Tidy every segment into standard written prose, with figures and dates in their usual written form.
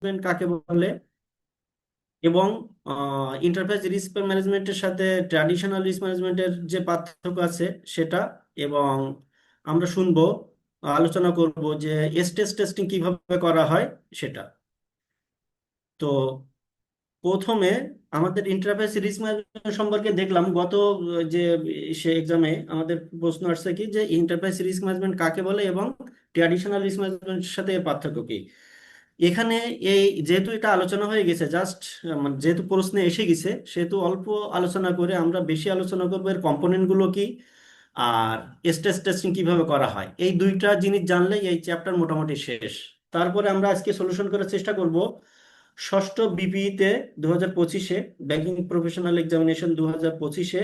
Management কাকে বলে এবং এন্টারপ্রাইজ রিস্ক ম্যানেজমেন্টের সাথে ট্র্যাডিশনাল রিস্ক ম্যানেজমেন্টের যে পার্থক্য আছে সেটা, এবং আমরা শুনবো, আলোচনা করব যে স্ট্রেস টেস্টিং কিভাবে করা হয় সেটা। তো প্রথমে আমাদের এন্টারপ্রাইজ রিস্ক ম্যানেজমেন্ট সম্পর্কে দেখলাম গত যে সে এক্সামে আমাদের প্রশ্ন আসছে কি যে এন্টারপ্রাইজ রিস্ক ম্যানেজমেন্ট কাকে বলে এবং ট্র্যাডিশনাল রিস্ক ম্যানেজমেন্টের সাথে এর পার্থক্য কি। এখানে এই যেহেতু এটা আলোচনা হয়ে গেছে, জাস্ট যেহেতু প্রশ্নে এসে গেছে সেহেতু অল্প আলোচনা করে আমরা বেশি আলোচনা করবো এর কম্পোনেন্ট গুলো কি আর স্ট্রেস টেস্টিং কিভাবে করা হয়। এই দুইটা জিনিস জানলেই এই চ্যাপ্টার মোটামুটি শেষ। তারপরে আমরা আজকে সলিউশন করার চেষ্টা করব ষষ্ঠ বিপিতে 2025-এ, ব্যাংকিং প্রফেশনাল এক্সামিনেশন 2025-এ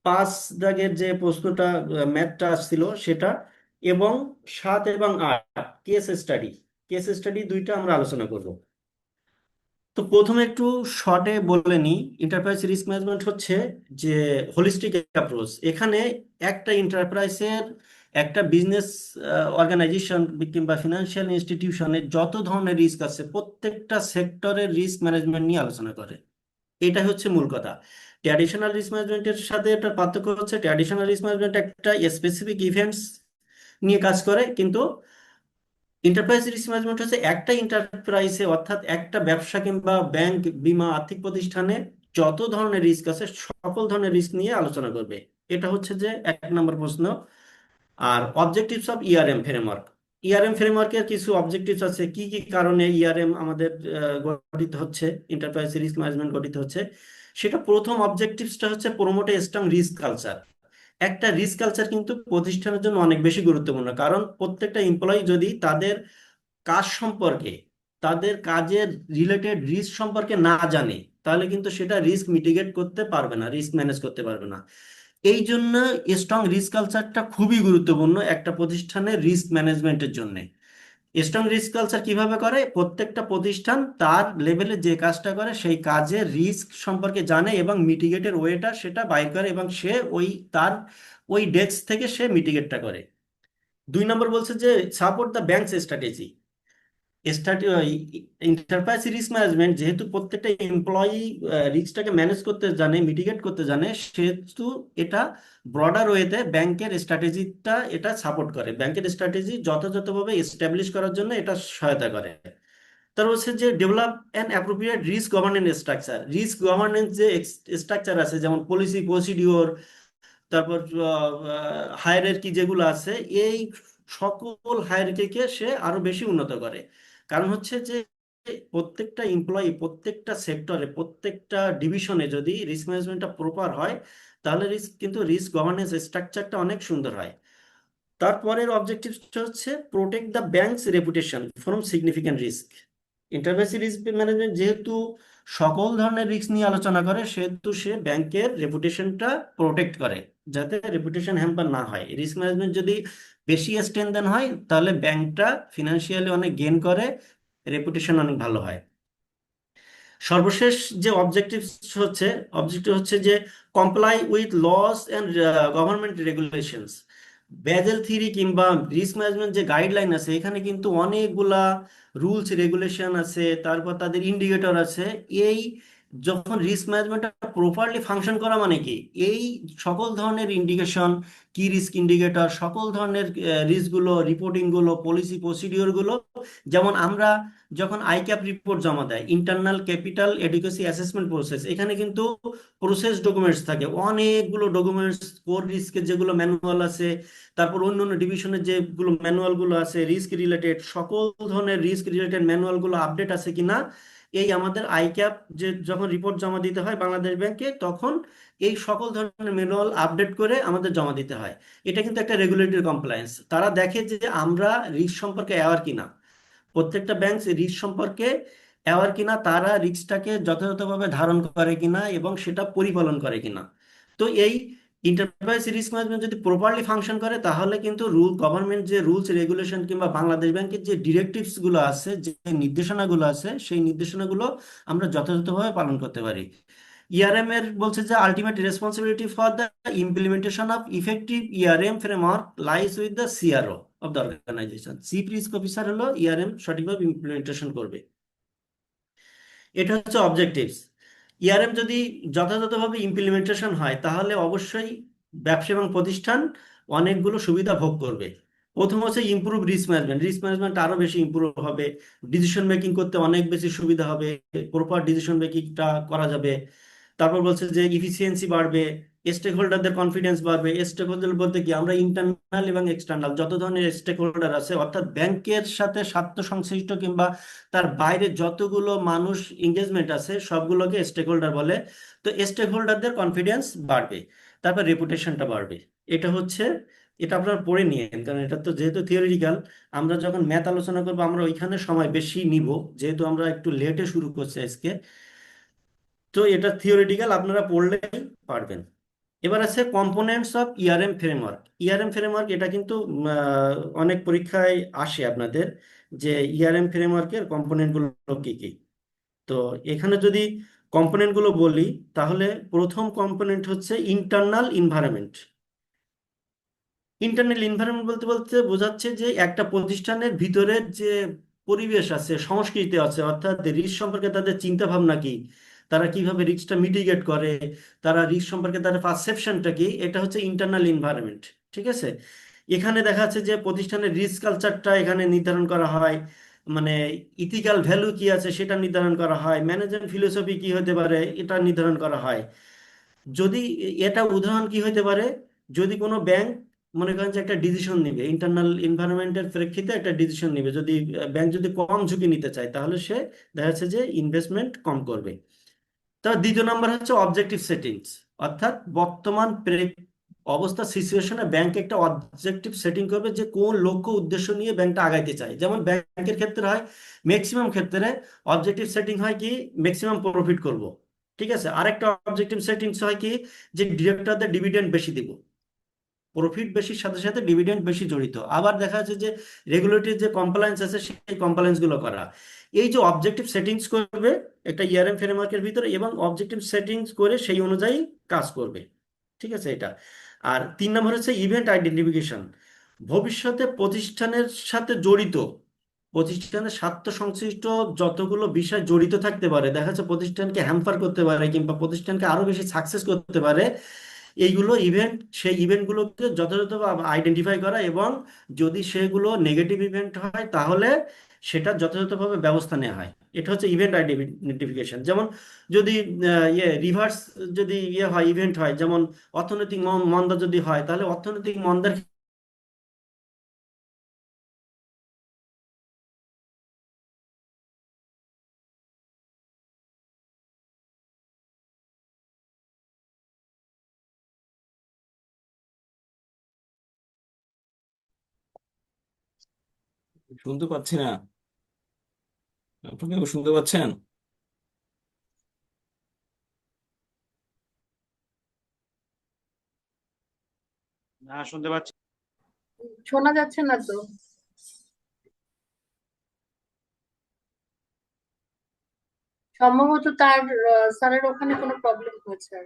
5 দাগের যে প্রশ্নটা, ম্যাথটা আসছিল সেটা, এবং 7 এবং 8 কেস স্টাডি দুইটা আমরা আলোচনা করব। তো প্রথমে একটু শর্টে বলে নিই, এন্টারপ্রাইজ রিস্ক ম্যানেজমেন্ট হচ্ছে যে হোলিস্টিক অ্যাপ্রোচ। এখানে একটা এন্টারপ্রাইজের, একটা বিজনেস অর্গানাইজেশন কিংবা ফিনান্সিয়াল ইনস্টিটিউশনে যত ধরনের রিস্ক আছে প্রত্যেকটা সেক্টরের রিস্ক ম্যানেজমেন্ট নিয়ে আলোচনা করে। এটা হচ্ছে মূল কথা। ট্র্যাডিশনাল রিস্ক ম্যানেজমেন্টের সাথে একটা পার্থক্য হচ্ছে ট্র্যাডিশনাল রিস্ক ম্যানেজমেন্ট একটা স্পেসিফিক ইভেন্টস নিয়ে কাজ করে, কিন্তু এন্টারপ্রাইজ রিস্ক ম্যানেজমেন্ট হচ্ছে একটা এন্টারপ্রাইজে, অর্থাৎ একটা ব্যবসা কিংবা ব্যাংক, বীমা, আর্থিক প্রতিষ্ঠানে যত ধরনের রিস্ক আছে সকল ধরনের রিস্ক নিয়ে আলোচনা করবে। এটা হচ্ছে যে 1 নম্বর প্রশ্ন। আর অবজেক্টিভস অফ ইআরএম ফ্রেমওয়ার্ক, ইআরএম ফ্রেমওয়ার্কের কিছু অবজেক্টিভস আছে, কি কি কারণে ইআরএম আমাদের গঠিত হচ্ছে, এন্টারপ্রাইজ রিস্ক ম্যানেজমেন্ট গঠিত হচ্ছে। সেটা প্রথম অবজেক্টিভসটা হচ্ছে promote a strong risk culture. একটা রিস্ক কালচার কিন্তু প্রতিষ্ঠানের জন্য অনেক বেশি গুরুত্বপূর্ণ, কারণ প্রত্যেকটা এমপ্লয়ি যদি তাদের কাজ সম্পর্কে, তাদের কাজের রিলেটেড রিস্ক সম্পর্কে না জানে, তাহলে কিন্তু সেটা রিস্ক মিটিগেট করতে পারবে না, রিস্ক ম্যানেজ করতে পারবে না। এই জন্য স্ট্রং রিস্ক কালচারটা খুবই গুরুত্বপূর্ণ একটা প্রতিষ্ঠানের রিস্ক ম্যানেজমেন্টের জন্য। স্ট্রং রিস্ক কালচার কিভাবে করে, প্রত্যেকটা প্রতিষ্ঠান তার লেভেলে যে কাজটা করে সেই কাজের রিস্ক সম্পর্কে জানে এবং মিটিগেটের ওয়েটা সেটা বাইর করে, এবং সে তার ওই ডেস্ক থেকে সে মিটিগেটটা করে। 2 নম্বর বলছে যে support the banks strategy. Enterprise risk management যেহেতু প্রত্যেকটা এমপ্লয়ি রিস্কটাকে ম্যানেজ করতে জানে, মিটিগেট করতে জানে, সেহেতু এটা ব্রডার ওয়েতে ব্যাংকের স্ট্র্যাটেজিটা এটা সাপোর্ট করে, ব্যাংকের স্ট্র্যাটেজি যথাযথভাবে এস্টাবলিশ করার জন্য এটা সহায়তা করে। তার হচ্ছে যে develop an appropriate risk governance structure. Risk governance যে স্ট্রাকচার আছে, যেমন পলিসি, প্রসিডিওর, তারপর হায়ারার্কি যেগুলো আছে, এই সকল হায়ারার্কিকে সে আরো বেশি উন্নত করে। কারণ হচ্ছে যে প্রত্যেকটা এমপ্লয়ি, প্রত্যেকটা সেক্টরে, প্রত্যেকটা ডিভিশনে যদি রিস্ক ম্যানেজমেন্টটা প্রপার হয় তাহলে রিস্ক গভর্নেন্স স্ট্রাকচারটা অনেক সুন্দর হয়। তারপরের অবজেক্টিভটা হচ্ছে protect the banks reputation from significant risk. Enterprise risk management যেহেতু সকল ধরনের রিস্ক নিয়ে আলোচনা করে, সেহেতু সে ব্যাংকের রেপুটেশনটা প্রোটেক্ট করে যাতে রেপুটেশন হ্যাম্পার না হয়। রিস্ক ম্যানেজমেন্ট যদি বেশি স্ট্রেনদেন হয় তাহলে ব্যাংকটা ফিনান্সিয়ালি অনেক গেইন করে, রেপুটেশন অনেক ভালো হয়। সর্বশেষ যে অবজেক্টিভ হচ্ছে যে comply with laws and government regulations. Basel 3 কিংবা রিস্ক ম্যানেজমেন্ট যে গাইডলাইন আছে এখানে কিন্তু অনেকগুলা রুলস রেগুলেশন আছে, তারপর তাদের ইন্ডিকেটর আছে। এই যখন রিস্ক ম্যানেজমেন্টটা প্রপারলি ফাংশন করা মানে কি, এই সকল ধরনের ইন্ডিকেশন, কি রিস্ক ইন্ডিকেটর, সকল ধরনের রিস্কগুলো, রিপোর্টিংগুলো, পলিসি, প্রসিডিওরগুলো, যেমন আমরা যখন আইক্যাপ রিপোর্ট জমা দেয়, ইন্টারনাল ক্যাপিটাল এডুকেসি অ্যাসেসমেন্ট প্রসেস, এখানে কিন্তু প্রসেস ডকুমেন্টস থাকে, অনেকগুলো ডকুমেন্টস, কোর রিস্কের যেগুলো ম্যানুয়াল আছে, তারপর অন্য অন্য ডিভিশনের যেগুলো ম্যানুয়ালগুলো আছে রিস্ক রিলেটেড, সকল ধরনের রিস্ক রিলেটেড ম্যানুয়ালগুলো আপডেট আছে কিনা, এই আমাদের আইক্যাপ যে যখন রিপোর্ট জমা দিতে হয় বাংলাদেশ ব্যাংকে, তখন এই সকল ধরনের ম্যানুয়াল আপডেট করে আমাদের জমা দিতে হয়। এটা কিন্তু একটা রেগুলেটরি কমপ্লায়েন্স, তারা দেখে যে আমরা রিস্ক সম্পর্কে অ্যাওয়ার কিনা, প্রত্যেকটা ব্যাংক রিস্ক সম্পর্কে অ্যাওয়ার কিনা, তারা রিস্কটাকে যথাযথভাবে ধারণ করে কিনা এবং সেটা পরিপালন করে কিনা। তো এই এন্টারপ্রাইজ রিস্ক ম্যানেজমেন্ট যদি প্রপারলি ফাংশন করে তাহলে কিন্তু গভর্নমেন্ট যে রুলস রেগুলেশন কিংবা বাংলাদেশ ব্যাংকের যে ডিরেক্টিভস গুলো আছে, যে নির্দেশনাগুলো আছে, সেই নির্দেশনাগুলো আমরা যথাযথভাবে পালন করতে পারি। ইআরএম এর বলছে যে ultimate responsibility for the implementation of effective ERM framework lies with the CRO of the organisation. Chief risk officer হলো ইআরএম সঠিকভাবে ইমপ্লিমেন্টেশন করবে। এটা হচ্ছে অবজেক্টিভস। ইআরএম যদি যথাযথভাবে ইমপ্লিমেন্টেশন হয় তাহলে অবশ্যই ব্যবসা এবং প্রতিষ্ঠান অনেকগুলো সুবিধা ভোগ করবে। প্রথম হচ্ছে improve risk management, risk management আরো বেশি ইমপ্রুভ হবে, ডিসিশন মেকিং করতে অনেক বেশি সুবিধা হবে, প্রপার ডিসিশন মেকিংটা করা যাবে। তারপর বলছে যে ইফিসিয়েন্সি বাড়বে, স্টেক হোল্ডারদের কনফিডেন্স বাড়বে। স্টেক হোল্ডার বলতে কি, আমরা ইন্টারনাল এবং এক্সটার্নাল যত ধরনের স্টেক হোল্ডার আছে, অর্থাৎ ব্যাংকের সাথে স্বার্থ সংশ্লিষ্ট কিংবা তার বাইরে যতগুলো মানুষ এঙ্গেজমেন্ট আছে সবগুলোকে স্টেক হোল্ডার বলে। তো স্টেক হোল্ডারদের কনফিডেন্স বাড়বে, তারপর রেপুটেশনটা বাড়বে। এটা হচ্ছে, এটা আপনারা পড়ে নিয়েন, কারণ এটা তো যেহেতু থিওরিটিক্যাল, আমরা যখন ম্যাথ আলোচনা করবো আমরা ওইখানে সময় বেশি নিব, যেহেতু আমরা একটু লেটে শুরু করছি আজকে। তো এটা থিওরিটিক্যাল, আপনারা পড়লেই পারবেন। এবার আছে কম্পোনেন্টস অফ ইআরএম ফ্রেমওয়ার্ক। ইআরএম ফ্রেমওয়ার্ক এটা কিন্তু অনেক পরীক্ষায় আসে আপনাদের, যে ইআরএম ফ্রেমওয়ার্কের কম্পোনেন্টগুলো কি কি। তো এখানে যদি কম্পোনেন্টগুলো বলি, তাহলে প্রথম কম্পোনেন্ট হচ্ছে ইন্টারনাল ইনভায়রনমেন্ট। ইন্টারনাল এনভায়রনমেন্ট বলতে বলতে বোঝাচ্ছে যে একটা প্রতিষ্ঠানের ভিতরের যে পরিবেশ আছে, সংস্কৃতি আছে, অর্থাৎ রিস্ক সম্পর্কে তাদের চিন্তা ভাবনা কি, তারা কিভাবে রিস্কটা মিটিগেট করে, তারা রিস্ক সম্পর্কে তাদের পারসেপশনটা কি, এটা হচ্ছে ইন্টারনাল এনভায়রনমেন্ট। ঠিক আছে। এখানে দেখা যাচ্ছে যে প্রতিষ্ঠানের রিস্ক কালচারটা এখানে নির্ধারণ করা হয়, মানে ইথিক্যাল ভ্যালু কি আছে সেটা নির্ধারণ করা হয়, ম্যানেজমেন্ট ফিলোসফি কি হতে পারে এটা নির্ধারণ করা হয়। যদি এটা উদাহরণ কি হতে পারে, যদি কোনো ব্যাংক মনে করেন যে একটা ডিসিশন নিবে, ইন্টারনাল এনভায়রনমেন্টের প্রেক্ষিতে একটা ডিসিশন নিবে, যদি ব্যাংক যদি কম ঝুঁকি নিতে চায় তাহলে সে দেখা যাচ্ছে যে ইনভেস্টমেন্ট কম করবে। তার দ্বিতীয় নম্বর হচ্ছে অবজেক্টিভ সেটিংস, অর্থাৎ বর্তমান অবস্থা সিচুয়েশনে ব্যাংক একটা অবজেক্টিভ সেটিং করবে যে কোন লক্ষ্য উদ্দেশ্য নিয়ে ব্যাংকটা আগাইতে চায়। যেমন ব্যাংকের ক্ষেত্রে হয়, ম্যাক্সিমাম ক্ষেত্রে অবজেক্টিভ সেটিং হয় কি, ম্যাক্সিমাম প্রফিট করব। ঠিক আছে। আরেকটা অবজেক্টিভ সেটিংস হয় কি, যে ডিরেক্টরদের ডিভিডেন্ড বেশি দিব। প্রফিট বেশির সাথে সাথে ডিভিডেন্ড বেশি জড়িত। আবার দেখা যাচ্ছে যে রেগুলেটরি যে কমপ্লায়েন্স আছে সেই কমপ্লায়েন্স গুলো করা। এই যে অবজেক্টিভ সেটিংস করবে একটা ইআরএম ফ্রেমওয়ার্কের ভিতরে, এবং অবজেক্টিভ সেটিংস করে সেই অনুযায়ী কাজ করবে। ঠিক আছে এটা। আর তিন নম্বর হচ্ছে ইভেন্ট আইডেন্টিফিকেশন। ভবিষ্যতে প্রতিষ্ঠানের সাথে জড়িত, প্রতিষ্ঠানের স্বার্থ সংশ্লিষ্ট যতগুলো বিষয় জড়িত থাকতে পারে, দেখা যাচ্ছে প্রতিষ্ঠানকে হ্যাম্পার করতে পারে কিংবা প্রতিষ্ঠানকে আরো বেশি সাকসেস করতে পারে, এইগুলো ইভেন্ট, সেই ইভেন্টগুলোকে যথাযথভাবে আইডেন্টিফাই করা, এবং যদি সেগুলো নেগেটিভ ইভেন্ট হয় তাহলে সেটা যথাযথভাবে ব্যবস্থা নেওয়া হয়। এটা হচ্ছে ইভেন্ট আইডেন্টিফিকেশন। যেমন যদি রিভার্স যদি হয়, ইভেন্ট হয়, যেমন অর্থনৈতিক মন্দা যদি হয়, তাহলে অর্থনৈতিক মন্দার শুনতে পাচ্ছি না। আপনি কি শুনতে পাচ্ছেন? না, শুনতে পাচ্ছি। শোনা যাচ্ছে না তো। সম্ভবত তার স্যারের ওখানে কোনো প্রবলেম হয়েছে।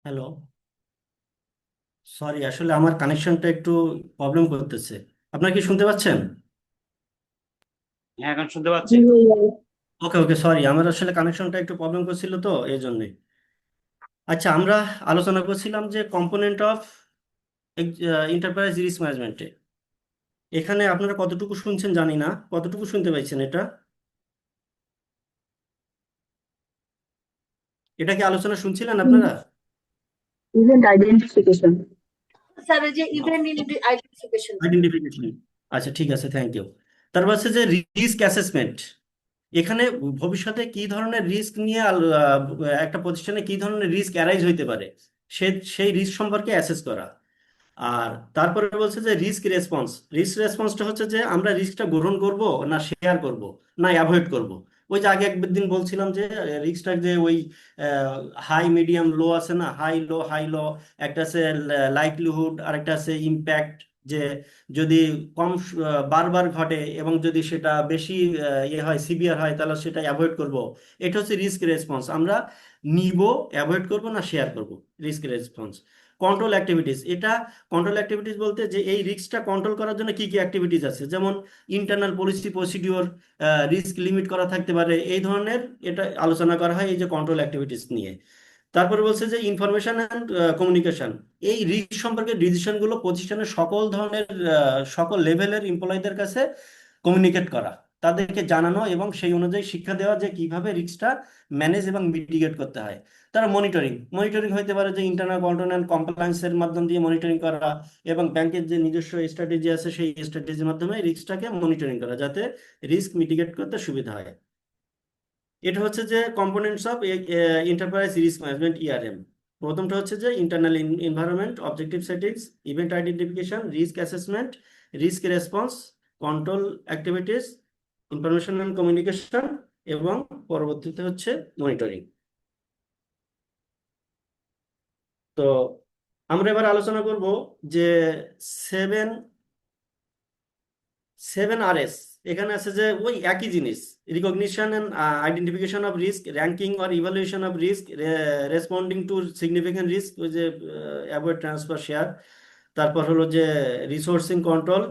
হ্যালো, সরি, আসলে আমার কানেকশনটা একটু প্রবলেম করতেছে। আপনারা কি শুনতে পাচ্ছেন? হ্যাঁ, এখন শুনতে পাচ্ছি। ওকে ওকে, সরি, আমার আসলে কানেকশনটা একটু প্রবলেম করছিল তো এই জন্যে। আচ্ছা, আমরা আলোচনা করছিলাম যে কম্পোনেন্ট অফ এন্টারপ্রাইজ রিস্ক ম্যানেজমেন্টে। এখানে আপনারা কতটুকু শুনছেন জানি না, কতটুকু শুনতে পাইছেন এটা? এটা কি আলোচনা শুনছিলেন আপনারা? Event identification. স্যার এই যে ইভেন্ট আইডেন্টিফিকেশন। আইডেন্টিফিকেশন। আচ্ছা, ঠিক আছে, থ্যাংক ইউ। তারপর হচ্ছে যে রিস্ক অ্যাসেসমেন্ট। এখানে ভবিষ্যতে কি ধরনের রিস্ক নিয়ে একটা প্রতিষ্ঠানে কি ধরনের রিস্ক অ্যারাইজ হইতে পারে, সে সেই রিস্ক সম্পর্কে অ্যাসেস করা। আর তারপরে বলছে যে রিস্ক রেসপন্স। রিস্ক রেসপন্সটা হচ্ছে যে আমরা রিস্কটা গ্রহণ করব, না শেয়ার করব, না অ্যাভয়েড করব। ওই যে আগে একদিন বলছিলাম যে রিস্কটা যে ওই হাই মিডিয়াম লো আছে না, হাই লো হাই লো, একটা আছে লাইকলিহুড আর একটা আছে ইম্প্যাক্ট। যে যদি বারবার ঘটে এবং যদি সেটা বেশি ইয়ে হয়, সিভিয়ার হয়, তাহলে সেটা অ্যাভয়েড করব। এটা হচ্ছে রিস্ক রেসপন্স। আমরা নিব, অ্যাভয়েড করব, না শেয়ার করব। Risk response. Control activities. এটা কন্ট্রোল অ্যাক্টিভিটিস বলতে যে এই রিস্কটা কন্ট্রোল করার জন্য কি কি অ্যাক্টিভিটিস আছে, যেমন internal policy procedure, risk limit করা থাকতে পারে, এই ধরনের এটা আলোচনা করা হয় এই যে কন্ট্রোল অ্যাক্টিভিটিস নিয়ে। তারপরে বলছে যে ইনফরমেশন অ্যান্ড কমিউনিকেশন। এই রিস্ক সম্পর্কে ডিসিশনগুলো প্রতিষ্ঠানের সকল ধরনের সকল লেভেলের এমপ্লয়ীদের কাছে কমিউনিকেট করা, তাদেরকে জানানো এবং সেই অনুযায়ী শিক্ষা দেওয়া যে কিভাবে রিস্কটা ম্যানেজ এবং মিটিগেট করতে হয়। তারা মনিটরিং মনিটরিং হইতে পারে যে ইন্টারনাল কন্ট্রোল অ্যান্ড কমপ্লায়েন্সের মাধ্যম দিয়ে মনিটরিং করা, এবং ব্যাংকের যে নিজস্ব স্ট্র্যাটেজি আছে সেই স্ট্র্যাটেজির মাধ্যমে রিস্কটাকে মনিটরিং করা, যাতে রিস্ক মিটিগেট করতে সুবিধা হয়। এটা হচ্ছে যে components of enterprise risk management, ERM. প্রথমটা হচ্ছে যে internal environment, objective settings, event identification, risk assessment, risk response, control activities, information and communication, এবং পরবর্তীতে হচ্ছে মনিটরিং। তো আমরা এবার আলোচনা করব যে সেভেন 7RS। এখানে আছে যে ওই একই জিনিস, recognition and identification of risk, ranking or evaluation of risk, responding to significant risk, ওই যে অ্যাভয়েড ট্রান্সফার শেয়ার। তারপর হলো যে resourcing control,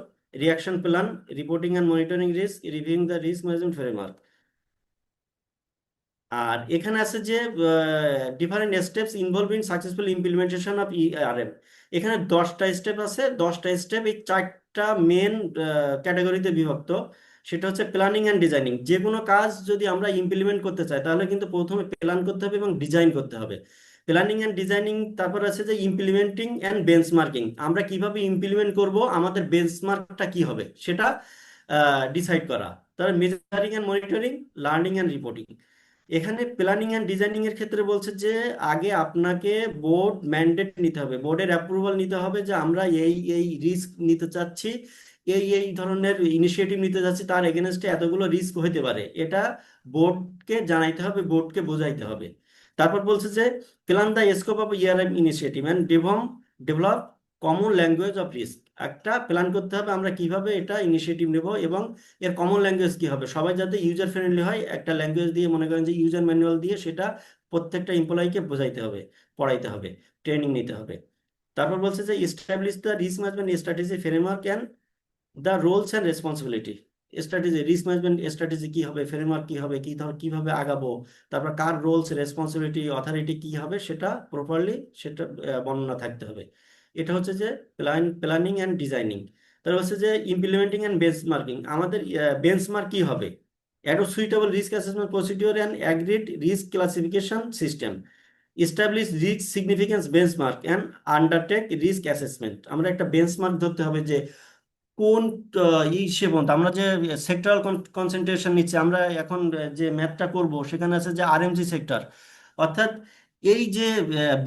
reaction plan, reporting and monitoring risk, reviewing the risk management framework. আর এখানে আছে যে different steps involve in successful implementation of ERM. এখানে 10টা স্টেপ আছে, 10টা স্টেপ এই 4টা মেন ক্যাটাগরিতে বিভক্ত। সেটা হচ্ছে প্ল্যানিং অ্যান্ড ডিজাইনিং। যে কোনো কাজ যদি আমরা ইমপ্লিমেন্ট করতে চাই তাহলে কিন্তু প্রথমে প্ল্যান করতে হবে এবং ডিজাইন করতে হবে। প্ল্যানিং অ্যান্ড ডিজাইনিং, তারপর আছে যে ইমপ্লিমেন্টিং অ্যান্ড বেঞ্চমার্কিং। আমরা কিভাবে ইমপ্লিমেন্ট করব, আমাদের বেঞ্চমার্কটা কি হবে সেটা ডিসাইড করা। তারপর measuring and monitoring, learning and reporting. এখানে প্ল্যানিং অ্যান্ড ডিজাইনিং এর ক্ষেত্রে বলছে যে আগে আপনাকে বোর্ড ম্যান্ডেট নিতে হবে, বোর্ডের অ্যাপ্রুভাল নিতে হবে যে আমরা এই এই রিস্ক নিতে চাচ্ছি, এই এই ধরনের ইনিশিয়েটিভ নিতে যাচ্ছি, তার এগেনস্টে এতগুলো রিস্ক হতে পারে, এটা বোর্ডকে জানাইতে হবে, বোর্ডকে বোঝাইতে হবে। তারপর বলছে যে plan the scope of ERM initiative and develop common language of risk. একটা প্ল্যান করতে হবে আমরা কিভাবে এটা ইনিশিয়েটিভ নেব এবং এর কমন ল্যাঙ্গুয়েজ কি হবে, সবাই যাতে ইউজার ফ্রেন্ডলি হয়, একটা ল্যাঙ্গুয়েজ দিয়ে, মনে করেন যে ইউজার ম্যানুয়াল দিয়ে সেটা প্রত্যেকটা এমপ্লয়িকে বোঝাইতে হবে, পড়াইতে হবে, ট্রেনিং নিতে হবে। তারপর বলছে যে establish the risk management strategy framework and the roles and responsibility. Strategy, risk management strategy কি হবে, ফ্রেমওয়ার্ক কি হবে, কিভাবে আগাবো, তারপর কার রোলস, রেসপন্সিবিলিটি, অথরিটি কি হবে সেটা প্রপারলি সেটা বর্ণনা থাকতে হবে। এটা হচ্ছে যে প্ল্যানিং অ্যান্ড ডিজাইনিং। তারপর হচ্ছে যে ইমপ্লিমেন্টিং অ্যান্ড বেঞ্চমার্কিং। আমাদের বেঞ্চমার্ক কি হবে, adopt suitable risk assessment procedure and agreed risk classification system, establish risk significance benchmark and undertake risk assessment. আমরা একটা বেঞ্চমার্ক ধরতে হবে যে কোন সে পর্যন্ত আমরা যে সেক্টরাল কনসেন্ট্রেশন নিচ্ছি, আমরা এখন যে ম্যাথটা করব সেখানে আছে যে আরএমজি সেক্টর, অর্থাৎ এই যে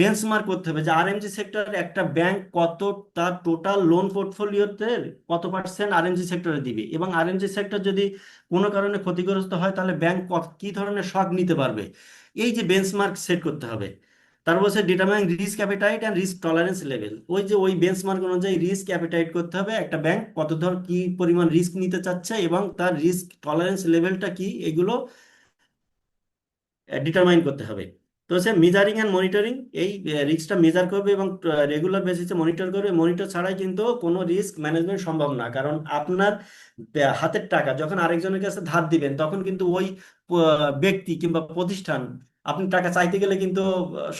বেঞ্চমার্ক করতে হবে যে আরএমজি সেক্টর একটা ব্যাংক কত তার টোটাল লোন পোর্টফোলিওতে কত পার্সেন্ট আরএমজি সেক্টরে দিবে, এবং আরএমজি সেক্টর যদি কোনো কারণে ক্ষতিগ্রস্ত হয় তাহলে ব্যাংক কি ধরনের শক নিতে পারবে, এই যে বেঞ্চমার্ক সেট করতে হবে। তারপর হচ্ছে determine risk appetite and risk tolerance level. ওই যে ওই বেঞ্চমার্ক অনুযায়ী রিস্ক অ্যাপিটাইট করতে হবে, একটা ব্যাংক কত কি পরিমাণ রিস্ক নিতে চাচ্ছে এবং তার রিস্ক টলারেন্স লেভেলটা কি, এগুলো ডিটারমাইন করতে হবে। তো হচ্ছে মেজারিং অ্যান্ড মনিটরিং, এই রিস্কটা মেজার করবে এবং রেগুলার বেসিসে মনিটর করবে। মনিটর ছাড়াই কিন্তু কোনো রিস্ক ম্যানেজমেন্ট সম্ভব না, কারণ আপনার হাতের টাকা যখন আরেকজনের কাছে ধার দিবেন তখন কিন্তু ওই ব্যক্তি কিংবা প্রতিষ্ঠান আপনি টাকা চাইতে গেলে কিন্তু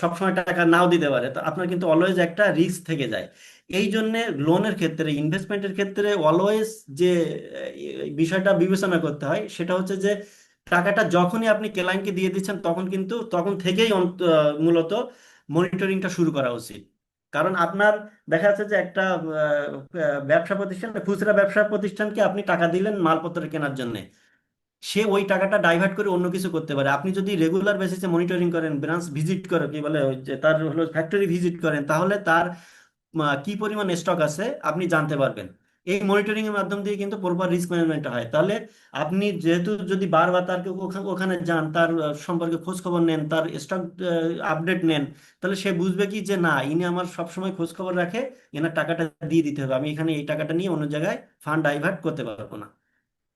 সবসময় টাকা নাও দিতে পারে, তো আপনার কিন্তু অলওয়েজ একটা রিস্ক থেকে যায়। এই জন্যে লোনের ক্ষেত্রে, ইনভেস্টমেন্টের ক্ষেত্রে অলওয়েজ যে বিষয়টা বিবেচনা করতে হয় সেটা হচ্ছে যে টাকাটা যখনই আপনি ক্লায়েন্টকে দিয়ে দিচ্ছেন তখন থেকেই মূলত মনিটরিংটা শুরু করা উচিত। কারণ আপনার দেখা যাচ্ছে যে একটা ব্যবসা প্রতিষ্ঠান, খুচরা ব্যবসা প্রতিষ্ঠানকে আপনি টাকা দিলেন মালপত্র কেনার জন্য, সে ওই টাকাটা ডাইভার্ট করে অন্য কিছু করতে পারে। আপনি যদি রেগুলার বেসিসে মনিটরিং করেন, ব্রাঞ্চ ভিজিট করেন, কি বলে ওই যে তার হলো ফ্যাক্টরি ভিজিট করেন, তাহলে তার কি পরিমাণ স্টক আছে আপনি জানতে পারবেন। এই মনিটরিং এর মাধ্যম দিয়ে কিন্তু প্রপার রিস্ক ম্যানেজমেন্ট হয়। তাহলে আপনি যেহেতু যদি বারবার তার ওখানে যান, তার সম্পর্কে খোঁজ খবর নেন, তার স্টক আপডেট নেন, তাহলে সে বুঝবে কি যে না, ইনি আমার সবসময় খোঁজ খবর রাখে, এনার টাকাটা দিয়ে দিতে হবে, আমি এখানে এই টাকাটা নিয়ে অন্য জায়গায় ফান্ড ডাইভার্ট করতে পারবো না।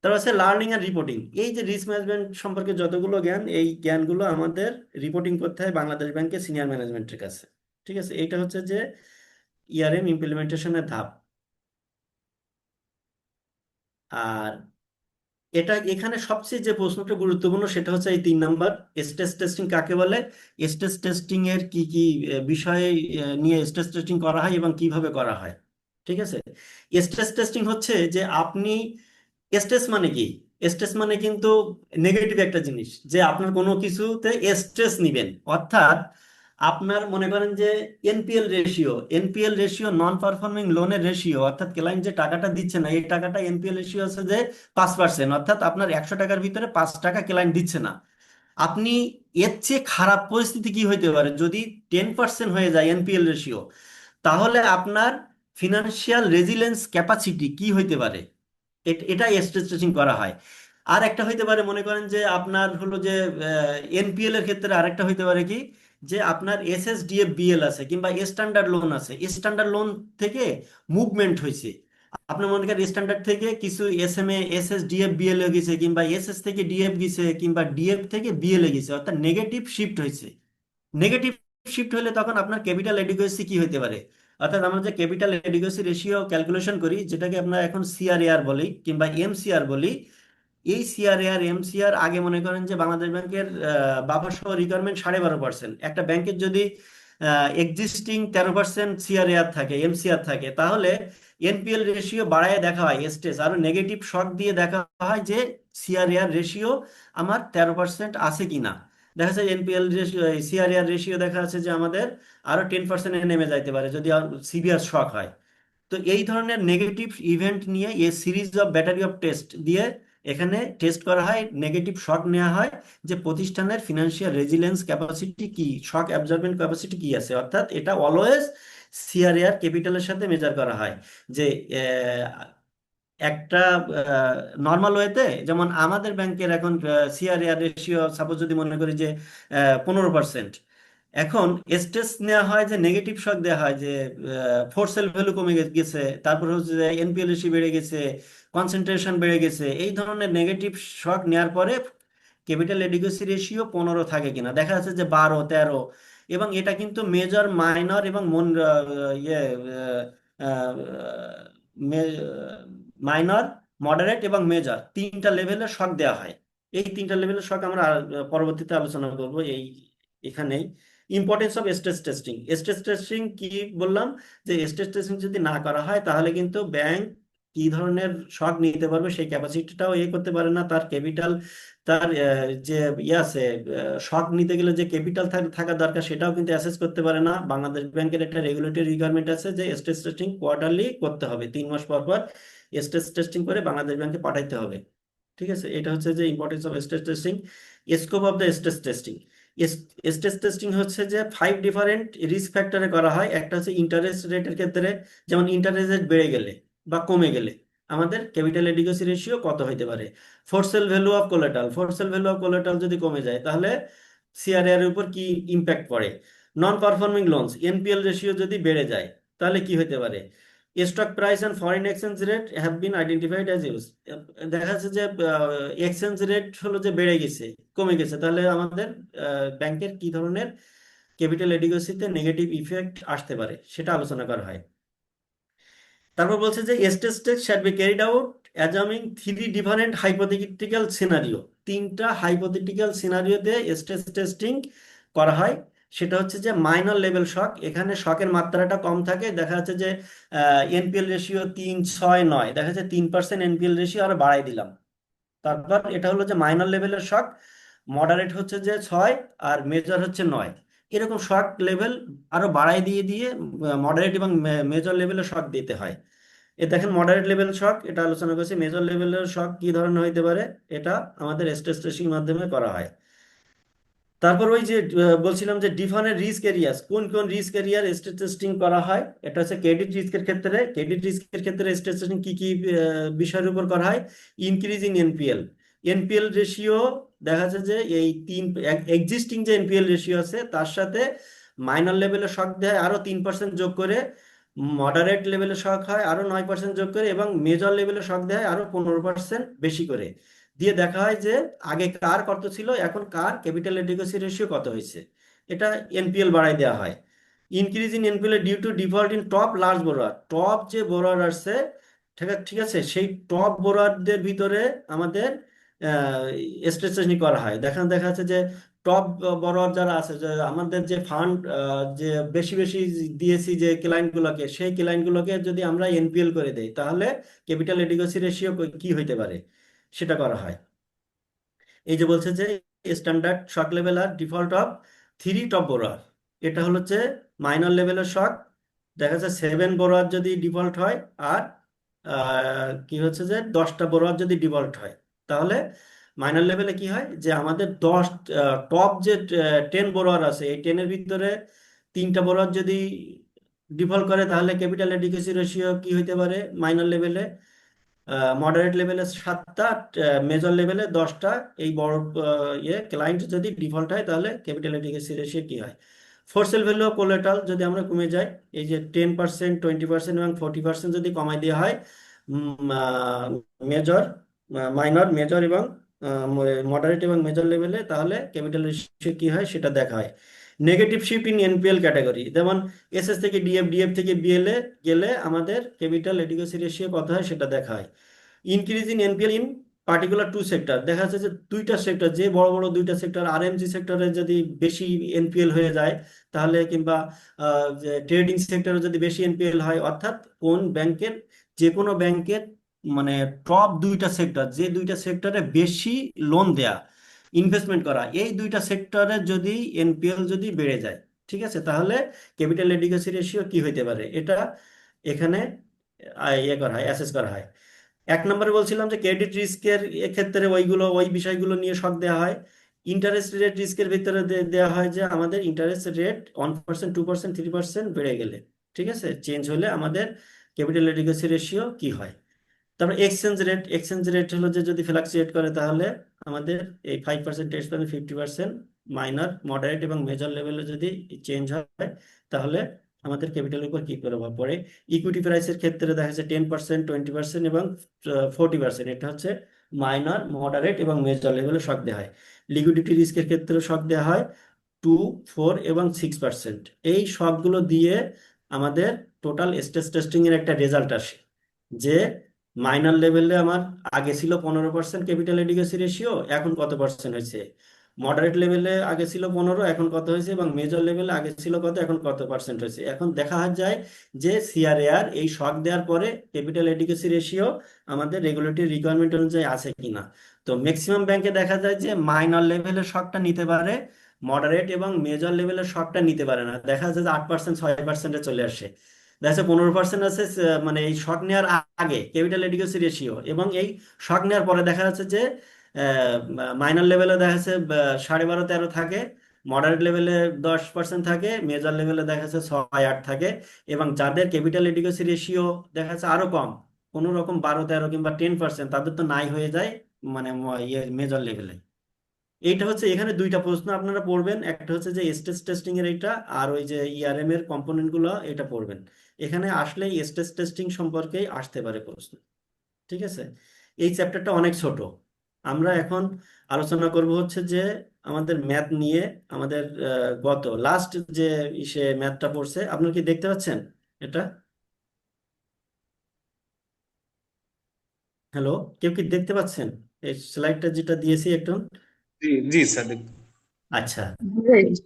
তারপর আছে লার্নিং আর রিপোর্টিং। এই যে রিস্ক ম্যানেজমেন্ট সম্পর্কে যতগুলো জ্ঞান, এই জ্ঞানগুলো আমাদের রিপোর্টিং করতে হয় বাংলাদেশ ব্যাংকের সিনিয়র ম্যানেজমেন্টের কাছে। ঠিক আছে, এইটা হচ্ছে যে ইআরএম ইমপ্লিমেন্টেশনের ধাপ। আর এখানে সবচেয়ে যে প্রশ্নটা গুরুত্বপূর্ণ সেটা হচ্ছে এই 3 নাম্বার, স্ট্রেস টেস্টিং কাকে বলে, স্ট্রেস টেস্টিং এর কি কি বিষয়ে নিয়ে স্ট্রেস টেস্টিং করা হয় এবং কিভাবে করা হয়। ঠিক আছে, স্ট্রেস টেস্টিং হচ্ছে যে আপনি, স্ট্রেস মানে কি, স্ট্রেস মানে কিন্তু নেগেটিভ একটা জিনিস, যে আপনার কোনো কিছুতে স্ট্রেস নিবেন, অর্থাৎ আপনার মনে করেন যে এনপিএল রেশিও নন পারফর্মিং লোনের রেশিও, অর্থাৎ ক্লায়েন্ট যে টাকাটা দিচ্ছে না এই টাকাটা এনপিএল রেশিও আছে যে 5%, অর্থাৎ আপনার 100 টাকার ভিতরে 5 টাকা ক্লায়েন্ট দিচ্ছে না। আপনি এর চেয়ে খারাপ পরিস্থিতি কি হইতে পারে, যদি 10% হয়ে যায় এনপিএল রেশিও, তাহলে আপনার ফিনান্সিয়াল রেজিলেন্স ক্যাপাসিটি কি হইতে পারে, এটা স্ট্রেস টেস্টিং করা হয়। আর একটা হইতে পারে, মনে করেন যে আপনার হলো যে এনপিএল এর ক্ষেত্রে আরেকটা হইতে পারে কি, যে আপনার এসএসডিএফ বিএল আছে কিংবা স্ট্যান্ডার্ড লোন আছে, স্ট্যান্ডার্ড লোন থেকে মুভমেন্ট হয়েছে, আপনার মনে করেন স্ট্যান্ডার্ড থেকে কিছু এসএমএ এসএসডিএফ বিএল এ গেছে কিংবা এসএস থেকে ডিএফ গেছে কিংবা ডিএফ থেকে বিএল এ গেছে, অর্থাৎ নেগেটিভ শিফট হয়েছে। নেগেটিভ শিফট হলে তখন আপনার ক্যাপিটাল এডিকুয়েসি কি হতে পারে, অর্থাৎ আমরা যে ক্যাপিটাল এডিকুয়েসি রেশিও ক্যালকুলেশন করি, যেটাকে আমরা এখন সিআরএআর বলি কিংবা এমসিআর বলি, এই সিআরএআর এমসিআর আগে মনে করেন যে বাংলাদেশ ব্যাংকের বাফার সহ রিকোয়ারমেন্ট 12.5%। একটা ব্যাংকের যদি এক্সিস্টিং 13% সিআরএআর থাকে, এমসিআর থাকে, তাহলে এনপিএল রেশিও বাড়ায় দেখা হয়, স্টেজ আরো নেগেটিভ শক দিয়ে দেখা হয় যে সিআরএআর রেশিও আমার 13% আছে কিনা। দেখা যাচ্ছে এনপিএল রেশিও সিআরএআর রেশিও দেখা যাচ্ছে যে আমাদের আরো 10% নেমে যাইতে পারে যদি সিভিয়ার শক হয়। তো এই ধরনের নেগেটিভ ইভেন্ট নিয়ে এই series of battery of test দিয়ে এখানে টেস্ট করা হয়, নেগেটিভ শক নেওয়া হয় যে প্রতিষ্ঠানের ফিনান্সিয়াল রেজিলিয়েন্স ক্যাপাসিটি কি, শক অ্যাবজর্বেন্ট ক্যাপাসিটি কি আছে, অর্থাৎ এটা অলওয়েজ সিআরএআর ক্যাপিটালের সাথে মেজার করা হয়। যে একটা নর্মাল ওয়েতে যেমন আমাদের ব্যাংকের এখন সিআরএআর রেশিও সাপোজ যদি মনে করি যে 15%, এখন স্ট্রেস নেওয়া হয় যে নেগেটিভ শক দেওয়া হয় যে ফোর সেল ভ্যালু কমে গেছে, তারপর হচ্ছে যে এনপিএল রেশিও বেড়ে গেছে, কনসেন্ট্রেশন বেড়ে গেছে, এই ধরনের নেগেটিভ শক নেওয়ার পরে ক্যাপিটাল এডিকুয়েসি রেশিও 15 থাকে কিনা, দেখা যাচ্ছে যে 12, 13। এবং এটা কিন্তু মেজর, মাইনর এবং ইয়ে মাইনর, মডারেট এবং মেজর, তিনটা লেভেলের শক দেওয়া হয়। এই তিনটা লেভেলের শক আমরা পরবর্তীতে আলোচনা করব এই এখানেই। Importance of stress testing, stress testing কি বললাম, যে স্ট্রেস টেস্টিং যদি না করা হয় তাহলে কিন্তু ব্যাংক কি ধরনের শক নিতে পারবে সেই ক্যাপাসিটিটাও করতে পারে না, তার ক্যাপিটাল, তার যে আছে শক নিতে গেলে যে ক্যাপিটাল থাকা দরকার সেটাও কিন্তু অ্যাসেস করতে পারে না। বাংলাদেশ ব্যাংকের একটা রেগুলেটরি রিকোয়ারমেন্ট আছে যে স্ট্রেস টেস্টিং কোয়ার্টারলি করতে হবে, 3 মাস পর পর স্ট্রেস টেস্টিং করে বাংলাদেশ ব্যাংকে পাঠাইতে হবে। ঠিক আছে, এটা হচ্ছে যে importance of stress testing. Scope of the stress testing, stress testing হচ্ছে যে 5 ডিফারেন্ট রিস্ক ফ্যাক্টরে করা হয়। একটা হচ্ছে ইন্টারেস্ট রেটের ক্ষেত্রে, যেমন ইন্টারেস্ট রেট বেড়ে গেলে বা কমে গেলে আমাদের ক্যাপিটাল এডিকুয়েসি রেশিও কত হইতে পারে। ফোরসেল ভ্যালু অফ কোলাটাল, ফোরসেল ভ্যালু অফ কোলাটাল যদি কমে যায় তাহলে সিআরআর এর উপর কি ইম্প্যাক্ট পড়ে। Non performing loans, NPL ratio যদি বেড়ে যায় তাহলে কি হতে পারে। Stock price and foreign exchange rate have been identified as use, দেখা যাচ্ছে যে এক্সচেঞ্জ রেট হলো যে বেড়ে গেছে, কমে গেছে, তাহলে আমাদের ব্যাংকের কি ধরনের ক্যাপিটাল এডিকুয়েসিতে নেগেটিভ ইফেক্ট আসতে পারে সেটা আলোচনা করা হয়। তারপর বলছে যে stress test should be carried out assuming 3 different hypothetical scenario, 3টা হাইপোথেটিক্যাল সিনারিওতে স্ট্রেস টেস্টিং করা হয়। সেটা হচ্ছে যে মাইনর লেভেল শক, এখানে শকের মাত্রাটা কম থাকে, দেখা যাচ্ছে যে এনপিএল রেশিও 3, 6, 9, দেখা যাচ্ছে 3% এনপিএল রেশিও আরো বাড়াই দিলাম, তারপর এটা হলো যে মাইনর লেভেলের শক। মডারেট হচ্ছে যে 6 আর মেজর হচ্ছে 9, এরকম শক লেভেল আরো বাড়াই দিয়ে দিয়ে মডারেট এবং মেজর লেভেলের শক দিতে হয়। এ দেখেন মডারেট লেভেল শক এটা আলোচনা করছি, মেজর লেভেলের শক কি ধরনের হইতে পারে, এটা আমাদের স্ট্রেস টেস্টিং মাধ্যমে করা হয়। তারপর ওই যে বলছিলাম যে ডিফারেন্ট রিস্ক এরিয়াস, কোন কোন রিস্ক এরিয়ার স্ট্রেস টেস্টিং করা হয়, এটা হচ্ছে ক্রেডিট রিস্কের ক্ষেত্রে। ক্রেডিট রিস্কের ক্ষেত্রে স্ট্রেস টেস্টিং কি কি বিষয়ের উপর করা হয়। Increase in NPL, NPL ratio দেখা যাচ্ছে যে এই এক্সিস্টিং যে এনপিএল রেশিও আছে তার সাথে মাইনর লেভেলের শক দেয় আরো 3% যোগ করে, মডারেট লেভেলের শক হয় আরো 9% যোগ করে, এবং মেজর লেভেলের শক দেয় আরো 15% বেশি করে, দিয়ে দেখা হয় যে আগে কার কত ছিল এখন কার ক্যাপিটাল এডিকুয়েসি রেশিও কত হয়েছে, এটা এনপিএল বাড়াই দেওয়া হয়। Increase in NPL due to default in top large borrower, top যে বোরোয়ার আছে, ঠিক আছে, সেই টপ বোরোয়ারদের ভিতরে আমাদের স্ট্রেস টেস্টিং করা হয়। দেখা যাচ্ছে যে টপ বোরোয়ার যারা আছে, যে আমাদের যে ফান্ড যে বেশি বেশি দিয়েছি যে ক্লায়েন্ট গুলোকে, সেই ক্লায়েন্ট গুলোকে যদি আমরা এনপিএল করে দেই তাহলে ক্যাপিটাল এডিকুয়েসি রেশিও কি হইতে পারে সেটা করা হয়। এই যে বলছে যে স্ট্যান্ডার্ড শক লেভেল আর ডিফল্ট অফ 3 টপ বোরোয়ার, এটা হলো যে মাইনর লেভেলের শক, দেখা যাচ্ছে 7 বোরোয়ার যদি ডিফল্ট হয় আর কি হচ্ছে যে 10টা বোরোয়ার যদি ডিফল্ট হয়, তাহলে মাইনর লেভেলে কি হয় যে আমাদের 10 টপ যে 10 বোরোয়ার আছে এই 10-এর ভিতরে 3টা বোরোয়ার যদি ডিফল্ট করে তাহলে ক্যাপিটাল এডিকুয়েসি রেশিও কি হইতে পারে মাইনর লেভেলে মডারেট লেভেলে 7টা, মেজর লেভেলে 10টা। এই বড় ক্লায়েন্ট যদি ডিফল্ট হয় তাহলে ক্যাপিটাল এডিকুয়েসি রেশিও কি হয়? Four sale value of collateral যদি আমরা কমে যাই, এই যে 10%, 20% এবং 40% যদি কমাই দেওয়া হয় মেজর, মাইনর, মেজর এবং মডারেট এবং মেজর লেভেলে, তাহলে ক্যাপিটাল রেশিও কি হয় সেটা দেখা হয়। Negative shift in NPL category, যেমন এসএস থেকে ডিএফ, ডিএফ থেকে বিএলএ গেলে আমাদের ক্যাপিটাল এডিকুয়েসি রেশিও কত হয় সেটা দেখা হয়। Increase in NPL in particular to sector, দেখা যাচ্ছে যে দুইটা সেক্টর, যে বড় বড় দুইটা সেক্টর আরএমজি সেক্টরে যদি বেশি এনপিএল হয়ে যায়, তাহলে কিংবা ট্রেডিং সেক্টরে যদি বেশি এনপিএল হয়, অর্থাৎ কোন ব্যাংকের, যে কোনো ব্যাংকের মানে টপ দুইটা সেক্টর, যে দুইটা সেক্টরে বেশি লোন দেয়া, ইনভেস্টমেন্ট করা, এই দুইটা সেক্টরে যদি এনপিএল যদি বেড়ে যায়, ঠিক আছে, তাহলে ক্যাপিটাল এডিকুয়েসি রেশিও কি হইতে পারে, এটা এখানে ইয়ে করা হয়, অ্যাসেস করা হয়। এক নম্বরে বলছিলাম যে ক্রেডিট রিস্কের ক্ষেত্রে ওই বিষয়গুলো নিয়ে শক দেওয়া হয়। ইন্টারেস্ট রেট রিস্কের ভিতরে দেওয়া হয় যে আমাদের ইন্টারেস্ট রেট 1%, 2%, 3% বেড়ে গেলে, ঠিক আছে, চেঞ্জ হলে আমাদের ক্যাপিটাল এডিকুয়েসি রেশিও কি হয়। তারপর এক্সচেঞ্জ রেট হলো যে যদি ফ্লাকচুয়েট করে, তাহলে আমাদের এই 5%, 10%, 50%, মাইনর, মডারেট এবং মেজর লেভেলে যদি চেঞ্জ হয়, তাহলে আমাদের ক্যাপিটালের উপর কি প্রভাব পড়ে। ইকুইটি প্রাইসের ক্ষেত্রে দেখা যাচ্ছে 10%, 20% এবং 40%, এটা হচ্ছে মাইনর, মডারেট এবং মেজর লেভেলে শক দেওয়া হয়। লিকুইডিটি রিস্কের ক্ষেত্রে শক দেওয়া হয় 2, 4 এবং 6%। এই শকগুলো দিয়ে আমাদের টোটাল স্ট্রেস টেস্টিং এর একটা রেজাল্ট আসে, যে মাইনর লেভেলে আমার আগে ছিল 15% ক্যাপিটাল এডিকুয়েসি রেশিও, এখন কত পার্সেন্ট হয়েছে। মডারেট লেভেলে আগে ছিল 15, এখন কত হয়েছে, এবং মেজর লেভেলে আগে ছিল কত, এখন কত পার্সেন্ট হয়েছে। এখন দেখা যায় যে সিআরএআর এই শক দেওয়ার পরে ক্যাপিটাল এডিকুয়েসি রেশিও আমাদের রেগুলেটরি রিকোয়ারমেন্ট অনুযায়ী আছে কিনা। তো ম্যাক্সিমাম ব্যাংকে দেখা যায় যে মাইনর লেভেলের শকটা নিতে পারে, মডারেট এবং মেজর লেভেলের শকটা নিতে পারে না, দেখা যায় যে 8%, 6%-এ চলে আসে। দেখা যাচ্ছে 15% আছে মানে এই শক নেওয়ার আগে ক্যাপিটাল এডিকুয়েসি রেশিও, এবং এই শক নেওয়ার পরে দেখা যাচ্ছে যে মাইনর লেভেলে দেখা যাচ্ছে 12.5, 13 থাকে, মডারেট লেভেলে 10% থাকে, মেজর লেভেলে দেখা যাচ্ছে 6, 8 থাকে, এবং যাদের ক্যাপিটাল এডিকুয়েসি রেশিও দেখা যাচ্ছে আরো কম, কোনো রকম 12, 13 কিংবা 10%, তাদের তো নাই হয়ে যায় মানে ইয়ে মেজর লেভেলে। এইটা হচ্ছে, এখানে দুইটা প্রশ্ন আপনারা পড়বেন, একটা হচ্ছে যে স্ট্রেস টেস্টিং এর এইটা, আর ওই যে ইআরএম এর কম্পোনেন্ট গুলো এটা পড়বেন। এখানে আসলে স্ট্রেস টেস্টিং সম্পর্কেই আসতে পারে প্রশ্ন, ঠিক আছে। এই চ্যাপ্টারটা অনেক ছোট। আমরা এখন আলোচনা করব হচ্ছে যে আমাদের ম্যাথ নিয়ে, আমাদের গত লাস্ট যে ইসে ম্যাথটা পড়ছে, আপনারা কি দেখতে পাচ্ছেন এটা? হ্যালো, কেউ কি দেখতে পাচ্ছেন এই স্লাইডটা যেটা দিয়েছি একটু? জি জি স্যার দেখুন। আচ্ছা, Right.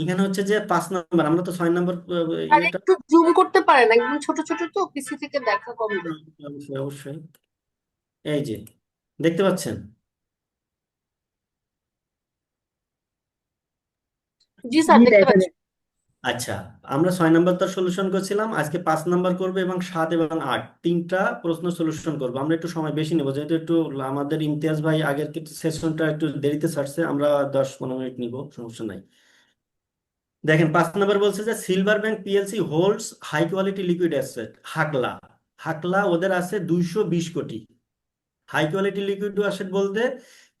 এখানে হচ্ছে যে 5 নম্বর, আমরা তো 6 নম্বর আর ইয়েটা, একটু জুম করতে পারেন, একদম ছোট ছোট তো পিসি থেকে দেখা কম যায়। অবশ্যই অবশ্যই, এই যে দেখতে পাচ্ছেন। জি স্যার, জি দেখতে দেখা পাচ্ছি। যায়। আচ্ছা, আমরা 6 নম্বর তো সলিউশন করছিলাম, আজকে 5 নম্বর করবো, এবং 7 এবং 8 তিনটা প্রশ্ন সলিউশন করবো। আমরা একটু সময় বেশি নেবো, যেহেতু একটু আমাদের ইমতিয়াজ ভাই আগের সেশনটা একটু দেরিতে ছাড়ছে, আমরা 10-15 মিনিট নিব, সমস্যা নাই। দেখেন 5 নম্বর বলছে যে silver bank PLC holds high quality liquid asset HQLA. HQLA ওদের আছে 220 crore. High quality liquid asset বলতে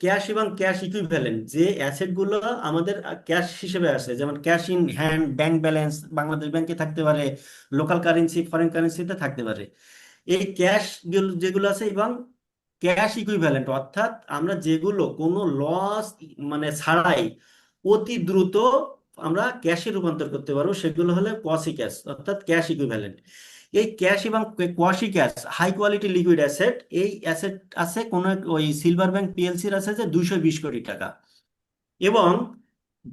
ক্যাশ এবং ক্যাশ ইকুইভ্যালেন্ট যে অ্যাসেট গুলো আমাদের ক্যাশ হিসেবে আছে, যেমন cash in hand, bank balance Bangladesh ব্যাংকে থাকতে পারে, লোকাল কারেন্সি, ফরেন কারেন্সিতে থাকতে পারে। এই ক্যাশ যেগুলো আছে এবং ক্যাশ ইকুইভ্যালেন্ট, অর্থাৎ আমরা যেগুলো কোনো লস মানে ছাড়াই অতি দ্রুত আমরা ক্যাশে রূপান্তর করতে পারবো, সেগুলো হলে কোয়াসি ক্যাশ, অর্থাৎ ক্যাশ ইকুইভ্যালেন্ট। এই ক্যাশ এবং quasi cash high quality liquid asset, এই অ্যাসেট আছে কোন ওই সিলভার ব্যাংক পিএলসির আছে যে 220 কোটি টাকা। এবং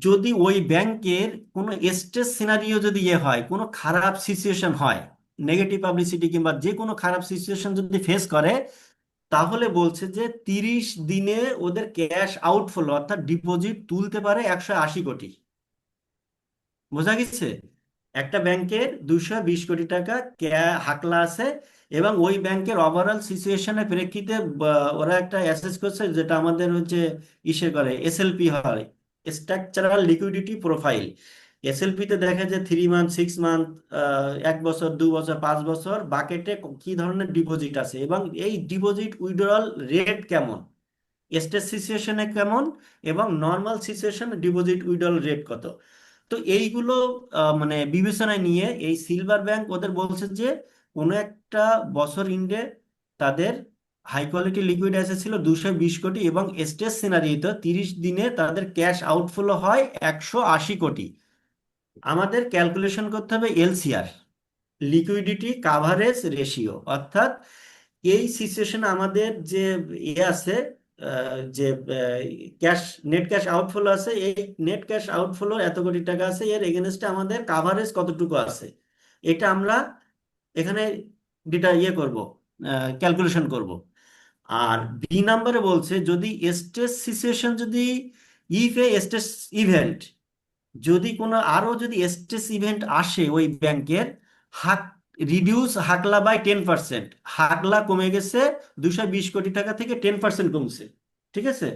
যদি ওই ব্যাংকের কোনো স্ট্রেস সিনারিও যদি হয়, কোনো খারাপ সিচুয়েশন হয়, নেগেটিভ পাবলিসিটি কিংবা যে কোনো খারাপ সিচুয়েশন যদি ফেস করে, তাহলে বলছে যে 30 দিনে ওদের ক্যাশ আউটফ্লো অর্থাৎ ডিপোজিট তুলতে পারে 180 কোটি। বোঝা গেছে? একটা ব্যাংকের 220 কোটি টাকা হাকলা আছে, এবং ওই ব্যাংকের ওভারঅল সিচুয়েশনের প্রেক্ষিতে ওরা একটা অ্যাসেস করছে, যেটা আমাদের হচ্ছে ইসে করে এসএলপি হয়, স্ট্রাকচারাল লিকুইডিটি প্রোফাইল। এসএলপি তে দেখা যায় 3 মান্থ 6 মান্থ, 1 বছর 2 বছর 5 বছর বাকেটে কি ধরনের ডিপোজিট আছে এবং এই ডিপোজিট উইথড্রয়াল রেট কেমন, স্ট্রেস সিচুয়েশনে কেমন এবং নর্মাল সিচুয়েশনে ডিপোজিট উইথড্রয়াল রেট কত। তো এইগুলো মানে বিবেচনায় নিয়ে এই সিলভার ব্যাংক ওদের বলছে যে কোনো একটা বছর ইন্ডে তাদের হাই কোয়ালিটি লিকুইড অ্যাসেট ছিল 220 কোটি এবং স্ট্রেস সিনারিওতে 30 দিনে তাদের ক্যাশ আউটফ্লো হয় 180 কোটি। আমাদের ক্যালকুলেশন করতে হবে এলসিআর, লিকুইডিটি কাভারেজ রেশিও, অর্থাৎ এই সিচুয়েশনে আমাদের যে আছে, যে ক্যাশ নেট ক্যাশ আউটফ্লো আছে, এই নেট ক্যাশ আউটফ্লো এত কোটি টাকা আছে, এর এগেনস্টে আমাদের কাভারেজ কতটুকু আছে এটা আমরা এখানে যেটা করব, ক্যালকুলেশন করব। আর বি নাম্বারে বলছে যদি স্ট্রেস সিচুয়েশন, যদি ইফ এ স্ট্রেস ইভেন্ট, যদি কোনো আরো যদি স্ট্রেস ইভেন্ট আসে ওই ব্যাংকের, হাক রিডিউস হাকলা বাই 10%, হাকলা কমে গেছে 220 কোটি টাকা থেকে 10% কমছে, ঠিক আছে।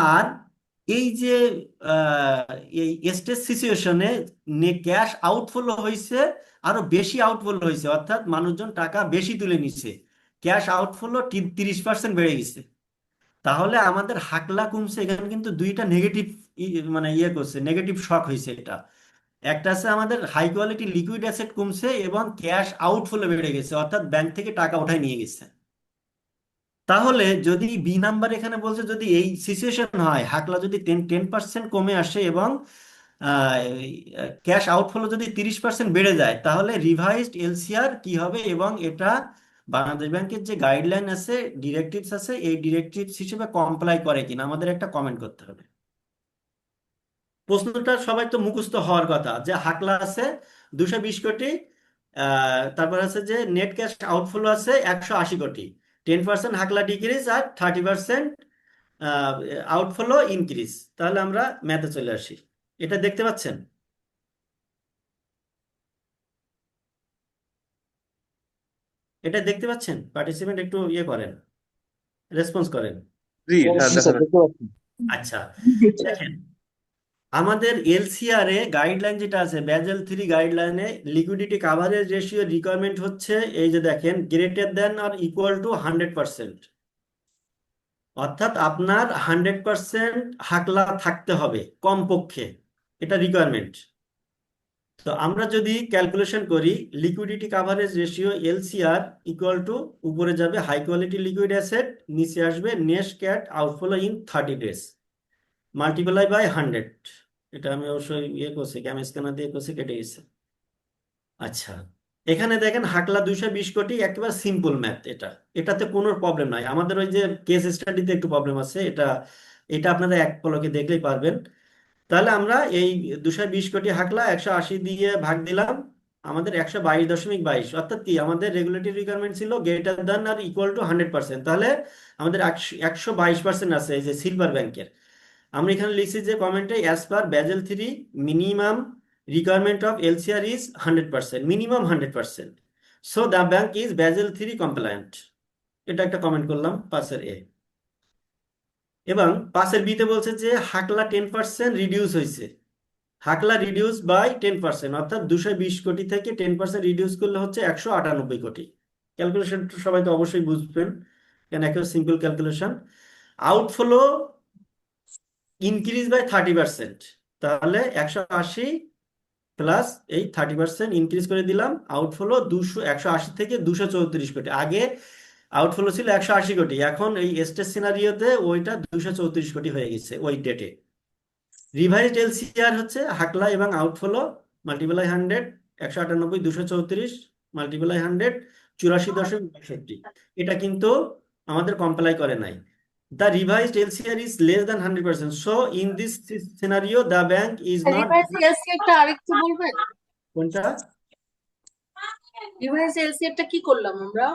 আর এই যে আহ, এই স্ট্রেস সিচুয়েশনে ক্যাশ আউটফ্লো হয়েছে, আরো বেশি আউটফ্লো হয়েছে, অর্থাৎ মানুষজন টাকা বেশি তুলে নিচ্ছে, ক্যাশ আউটফ্লো 30% বেড়ে গেছে, তাহলে আমাদের হাকলা কমছে। এখানে কিন্তু দুইটা নেগেটিভ মানে করছে, নেগেটিভ শক হয়েছে এটা। একটা আছে আমাদের হাই কোয়ালিটি লিকুইড অ্যাসেট কমছে এবং ক্যাশ আউটফ্লো বেড়ে গেছে, অর্থাৎ ব্যাংক থেকে টাকা উঠায় নিয়ে গেছে। তাহলে যদি বি নাম্বার এখানে বলছে যদি এই সিচুয়েশন হয়, হাকলা যদি 10% কমে আসে এবং ক্যাশ আউটফ্লো যদি 30% বেড়ে যায়, তাহলে রিভাইজড এলসিআর কি হবে এবং এটা বাংলাদেশ ব্যাংকের যে গাইডলাইন আছে, ডিরেক্টিভস আছে, এই ডিরেক্টিভস হিসেবে কমপ্লাই করে কিনা আমাদের একটা কমেন্ট করতে হবে। প্রশ্নটা সবাই তো মুখস্থ হওয়ার কথা যে হাকলা আছে 220 কোটি, তারপর আছে যে নেট ক্যাশ আউটফ্লো আছে 180 কোটি, 10% হাকলা ডিক্রিজ আর 30% আউটফ্লো ইনক্রিজ। তাহলে আমরা ম্যাথে চলে আসি। এটা দেখতে পাচ্ছেন? এটা দেখতে পাচ্ছেন? পার্টিসিপেন্ট একটু করেন, রেসপন্স করেন। জি স্যার দেখা যাচ্ছে। আচ্ছা, দেখছি। দেখেন আমাদের এলসিআর এ গাইডলাইন যেটা আছে, ব্যাজেল 3 গাইডলাইনে লিকুইডিটি কাভারেজ রেশিও রিকোয়ারমেন্ট হচ্ছে এই যে দেখেন গ্রেটার দেন আর ইকুয়াল টু 100%, অর্থাৎ আপনার 100% হাকলা থাকতে হবে কমপক্ষে, এটা রিকোয়ারমেন্ট। তো আমরা যদি ক্যালকুলেশন করি liquidity coverage ratio LCR equal to, উপরে যাবে হাই কোয়ালিটি লিকুইড অ্যাসেট, নিচে আসবে net cash outflow in 30 days multiply by 100। এটা আমি অবশ্যই করছি, ক্যাম স্ক্যানার দিয়ে করছি, কেটে গেছে। আচ্ছা, এখানে দেখেন হাকলা 220 কোটি, একেবারে সিম্পল ম্যাথ এটা, এটাতে কোনো প্রবলেম নাই। আমাদের ওই যে কেস স্টাডিতে একটু প্রবলেম আছে, এটা এটা আপনারা এক পলকে দেখলেই পারবেন। তাহলে আমরা এই 220 কোটি হাকলা 180 দিয়ে ভাগ দিলাম, আমাদের 122.22, অর্থাৎ কি আমাদের রেগুলেটরি রিকোয়ারমেন্ট ছিল গ্রেটার দ্যান আর ইকুয়াল টু 100%, তাহলে আমাদের 122% আছে এই যে সিলভার ব্যাংকের। আমরা এখানে লিখছি যে কমেন্টে as per bezel 3 minimum requirement of LCR is 100%, minimum 100%, so the bank is bezel 3 compliant. এটা একটা কমেন্ট করলাম পাশের এ। এবং পাশের বিতে বলছে যে হাকলা 10% রিডিউস হয়েছে, হাকলা রিডিউস বাই 10%, অর্থাৎ 220 কোটি থেকে 10% রিডিউস করলে হচ্ছে 198 কোটি। ক্যালকুলেশন সবাই তো অবশ্যই বুঝবেন, কেন একেবারে simple calculation. Outflow increase by 30%, তাহলে 180 প্লাস এই 30% ইনক্রিজ করে দিলাম, আউটফ্লো 180 থেকে 234 কোটি। আগে আউটফ্লো ছিল 180 কোটি, এখন এই স্টেজ সিনারিওতে ওইটা 234 কোটি হয়ে গেছে ওই ডেটে। রিভাইজড এলসিআর হচ্ছে হাকলা এবং আউটফ্লো মাল্টিপ্লাই 100, 198 234 মাল্টিপ্লাই 100 84.62। এটা কিন্তু আমাদের কম্পালাই করে নাই। The revised LCR is less than 100%, so in this scenario the bank is not. Reverse এলসিআরটা আরেকটু বলবেন? কোনটা? রিভার্স এলসিআরটা কি করলাম আমরা?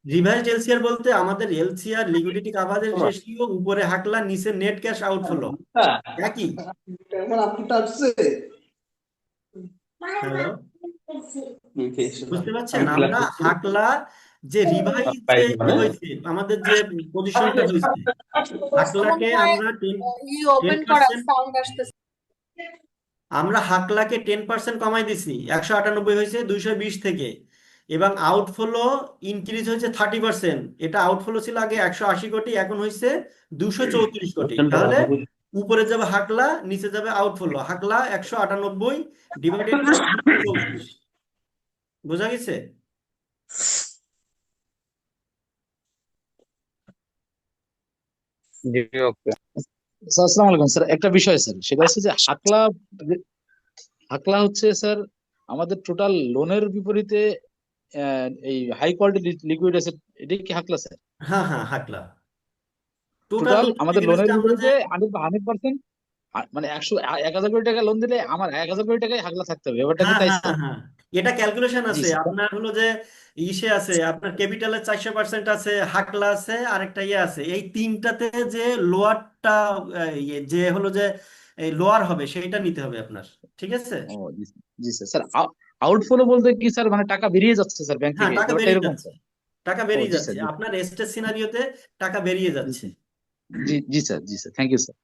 রিভাইজড এলসিআর বলতে আমাদের এলসিআর লিকুইডিটি কাভারেজ রেশিও, উপরে হাকলা নিচে নেট ক্যাশ আউটফ্লো একই। হ্যালো, বুঝতে পারছেন? আমরা হাকলা যে রিভাইজ যে হয়েছে, আমাদের যে পজিশনটা হয়েছে, হাকলাকে আমরা ওপেন করা 10%, সাউন্ড আসতেছে। আমরা হাকলাকে 10% কমাই দিছি, 198 হয়েছে 220 থেকে, এবং আউটফ্লো ইনক্রিজ হয়েছে 30%। এটা আউটফ্লো ছিল আগে 180 কোটি, এখন হয়েছে 234 কোটি। তাহলে উপরে যাবে হাকলা, নিচে যাবে আউটফ্লো। হাকলা 198 divided by 234। বোঝা গেছে? জি, ওকে। স্যার আসসালামু আলাইকুম স্যার, একটা বিষয় স্যার, সেটা হচ্ছে যে হাকলা হচ্ছে স্যার আমাদের টোটাল লোনের বিপরীতে এই হাই কোয়ালিটি লিকুইড অ্যাসেট, এটাই কি হাকলা স্যার? হ্যাঁ হ্যাঁ, হাকলা টোটাল টোটাল লোন আমাদের লোনের এগেইনস্টে আমরা যে, বিপরীতে 100%, মানে 1,000 কোটি টাকা লোন দিলে আমার 1,000 কোটি টাকায় হাকলা থাকতে হবে, ব্যাপারটা কি হ্যাঁ তাই হ্যাঁ স্যার? হ্যাঁ, এটা ক্যালকুলেশন জি আছে স্যার। আপনার, হলো যে ইসে আছে আপনার, ক্যাপিটালের 400% আছে, হাকলা আছে, আরেকটা ইয়ে আছে। এই তিনটাতে যে লোয়ারটা, যে হলো যে এই লোয়ার হবে সেইটা নিতে হবে আপনার। ঠিক আছে? ও জি স্যার, জি স্যার। স্যার আউটফ্লো বলতে কি স্যার, মানে টাকা বেরিয়ে যাচ্ছে স্যার ব্যাংক হ্যাঁ, থেকে, টাকা ব্যাপারটা বেরিয়ে এরকম যাচ্ছে, স্যার? টাকা ও বেরিয়ে জি যাচ্ছে স্যার, জি আপনার স্টেজ সিনারিওতে, টাকা বেরিয়ে জি যাচ্ছে। স্যার, জি জি স্যার, জি স্যার, থ্যাংক ইউ স্যার।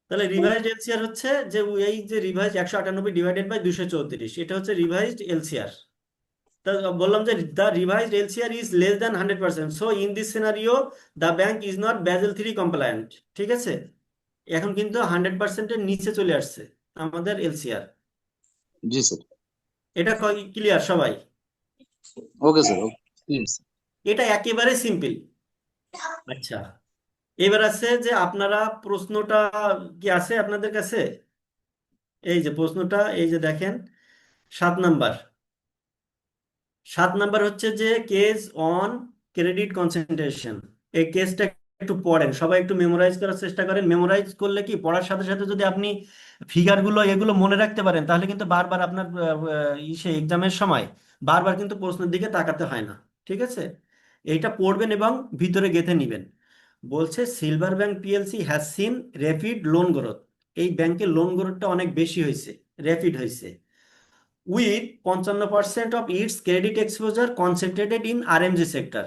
তাহলে রিভাইজড এলসিআর হচ্ছে যে, এই যে রিভাইজ 198 ডিভাইডেড বাই 234, এটা হচ্ছে রিভাইজড এলসিআর। তা বললাম যে the revised LCR is less than 100%, so in this scenario the bank is not Basel III compliant. ঠিক আছে? এখন কিন্তু 100%-এর নিচে চলে আসছে আমাদের এলসিআর। জি স্যার, এটা ক্লিয়ার সবাই? Okay sir, okay please. এটা একেবারে সিম্পল। আচ্ছা, এবার আছে যে আপনারা প্রশ্নটা কি আছে আপনাদের কাছে? এই যে প্রশ্নটা, এই যে দেখেন, 7 নাম্বার। 7 নাম্বার হচ্ছে যে কেস অন ক্রেডিট কনসেন্ট্রেশন। এই কেসটা একটু পড়েন সবাই, একটু মেমোরাইজ করার চেষ্টা করেন। মেমোরাইজ করলে কি, পড়ার সাথে সাথে যদি আপনি ফিগারগুলো এগুলো মনে রাখতে পারেন, তাহলে কিন্তু বারবার আপনার ইসে এক্সামের সময় বারবার কিন্তু প্রশ্নের দিকে তাকাতে হয় না। ঠিক আছে? এইটা পড়বেন এবং ভিতরে গেঁথে নিবেন। বলছে silver bank PLC has seen rapid loan growth. এই ব্যাংকের লোন গ্রোথটা অনেক বেশি হয়েছে, র্যাপিড হয়েছে, with 55% of its credit exposure concentrated in RMG sector.